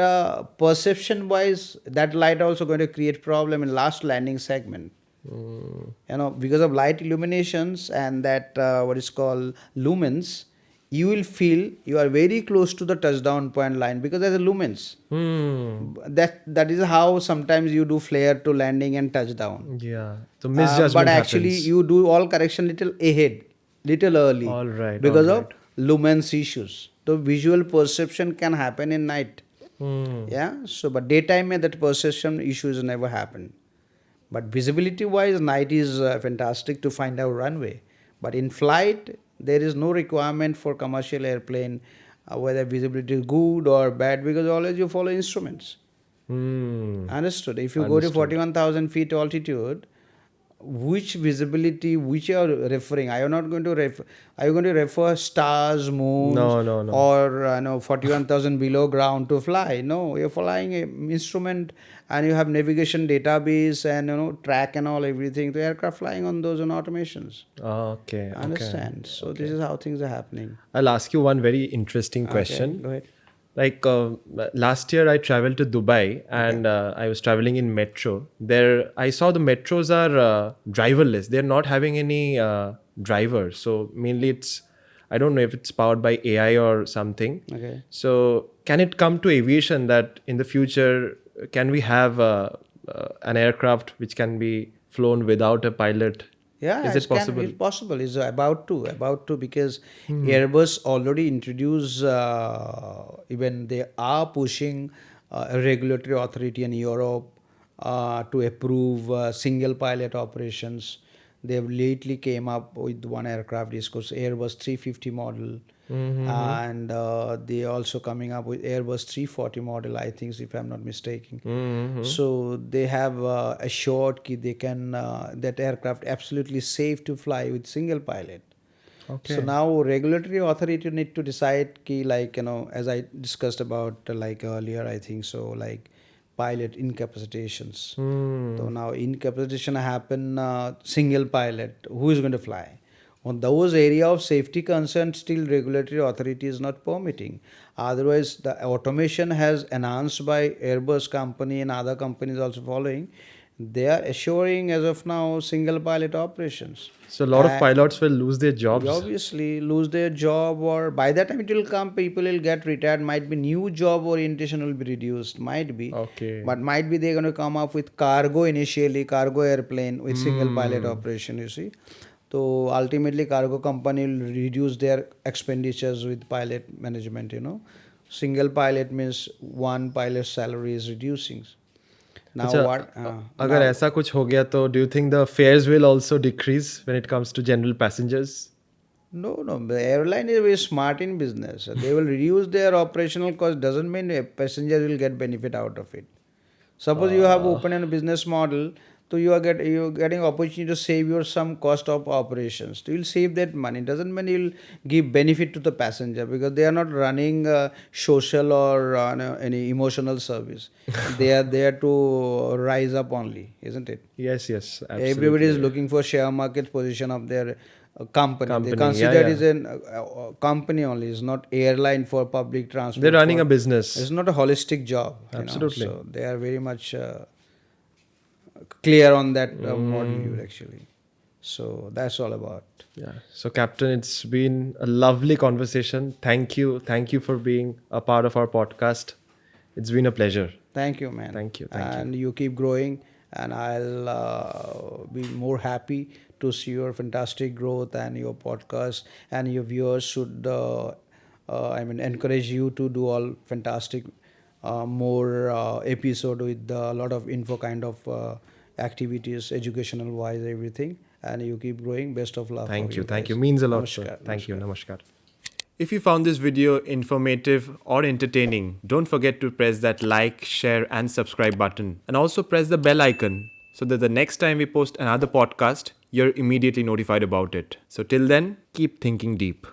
Speaker 1: perception wise, that light also going to create problem in last landing segment. Because of light illuminations and that what is called lumens, you will feel you are very close to the touchdown point line because there's a lumens. That is how sometimes you do flare to landing and touchdown.
Speaker 3: Yeah. So misjudgment
Speaker 1: But actually
Speaker 3: happens.
Speaker 1: you do all correction little ahead, little early.
Speaker 3: All right,
Speaker 1: Because
Speaker 3: all
Speaker 1: of lumens issues. So visual perception can happen in night. Yeah. So but daytime that perception issues never happen. But visibility wise, night is fantastic to find out runway. But in flight, there is no requirement for commercial airplane whether visibility is good or bad because always you follow instruments. Understood? If you go to 41,000 feet altitude, which visibility, which you are referring? Are you not going to refer? Are you going to refer stars, moons,
Speaker 3: No.
Speaker 1: or 41,000 below ground to fly? No, you're flying an instrument, and you have navigation database and track and all everything. The aircraft flying on those automations.
Speaker 3: Okay.
Speaker 1: Understand? So this is how things are happening.
Speaker 3: I'll ask you one very interesting question.
Speaker 1: Go ahead.
Speaker 3: Like last year I traveled to Dubai and I was traveling in metro. There I saw the metros are driverless. They're not having any drivers. So mainly I don't know if it's powered by AI or something.
Speaker 1: Okay.
Speaker 3: So can it come to aviation that in the future can we have an aircraft which can be flown without a pilot?
Speaker 1: Yeah,
Speaker 3: Is it possible?
Speaker 1: It's possible. It's about to because Airbus already introduced, even they are pushing a regulatory authority in Europe to approve single pilot operations. They've lately came up with one aircraft, is called Airbus 350 model, and they also coming up with Airbus 340 model, I think, if I'm not mistaken. So they have assured ki they can that aircraft absolutely safe to fly with single pilot.
Speaker 3: Okay.
Speaker 1: So now regulatory authority need to decide ki, like, as I discussed about like earlier, I think so, like pilot incapacitations. So now incapacitation happen, single pilot, who is going to fly? On those area of safety concern, still regulatory authority is not permitting. Otherwise, the automation has enhanced by Airbus company and other companies also following. They are assuring as of now single pilot operations.
Speaker 3: So a lot of pilots will lose their
Speaker 1: You
Speaker 3: jobs.
Speaker 1: obviously lose their job, or by the time it will come, people will get retired. Might be new job orientation will be reduced, might be.
Speaker 3: Okay.
Speaker 1: But might be they're going to come up with cargo initially, cargo airplane with single pilot operation, you see. So ultimately cargo company will reduce their expenditures with pilot management. Single pilot means one pilot's salary is reducing. Now
Speaker 3: अच्छा,
Speaker 1: what?
Speaker 3: अगर ऐसा कुछ हो गया तो do you think the fares will also decrease when it comes to general passengers?
Speaker 1: No, no. The airline is very smart in business. They will reduce their operational cost. Doesn't mean a passenger will get benefit out of it. Suppose you have opened a business model, so you're getting opportunity to save your some cost of operations. You will save that money. Doesn't mean you'll give benefit to the passenger, because they are not running social or any emotional service. They are there to rise up only, isn't it?
Speaker 3: Yes,
Speaker 1: Everybody is
Speaker 3: absolutely.
Speaker 1: looking for share market position of their company. They
Speaker 3: Company,
Speaker 1: consider
Speaker 3: yeah,
Speaker 1: it is a company only. It's not airline for public transport.
Speaker 3: They're running a
Speaker 1: It's
Speaker 3: business.
Speaker 1: not a holistic job.
Speaker 3: Absolutely.
Speaker 1: So they are very much clear on that module actually. So that's all about.
Speaker 3: Yeah. So, Captain, it's been a lovely conversation. Thank you. Thank you for being a part of our podcast. It's been a pleasure.
Speaker 1: Thank you, man.
Speaker 3: Thank you.
Speaker 1: And you keep growing, and I'll be more happy to see your fantastic growth and your podcast. And your viewers should, encourage you to do all fantastic, more episode with a lot of info kind of activities, educational wise, everything. And you keep growing. Best of luck.
Speaker 3: Thank
Speaker 1: for
Speaker 3: you.
Speaker 1: you
Speaker 3: Thank
Speaker 1: guys.
Speaker 3: you. Means a lot, sir.
Speaker 1: Namaskar.
Speaker 3: Thank you.
Speaker 1: Namaskar.
Speaker 3: Namaskar.
Speaker 2: If you found this video informative or entertaining, don't forget to press that like, share, and subscribe button. And also press the bell icon so that the next time we post another podcast, you're immediately notified about it. So till then, keep thinking deep.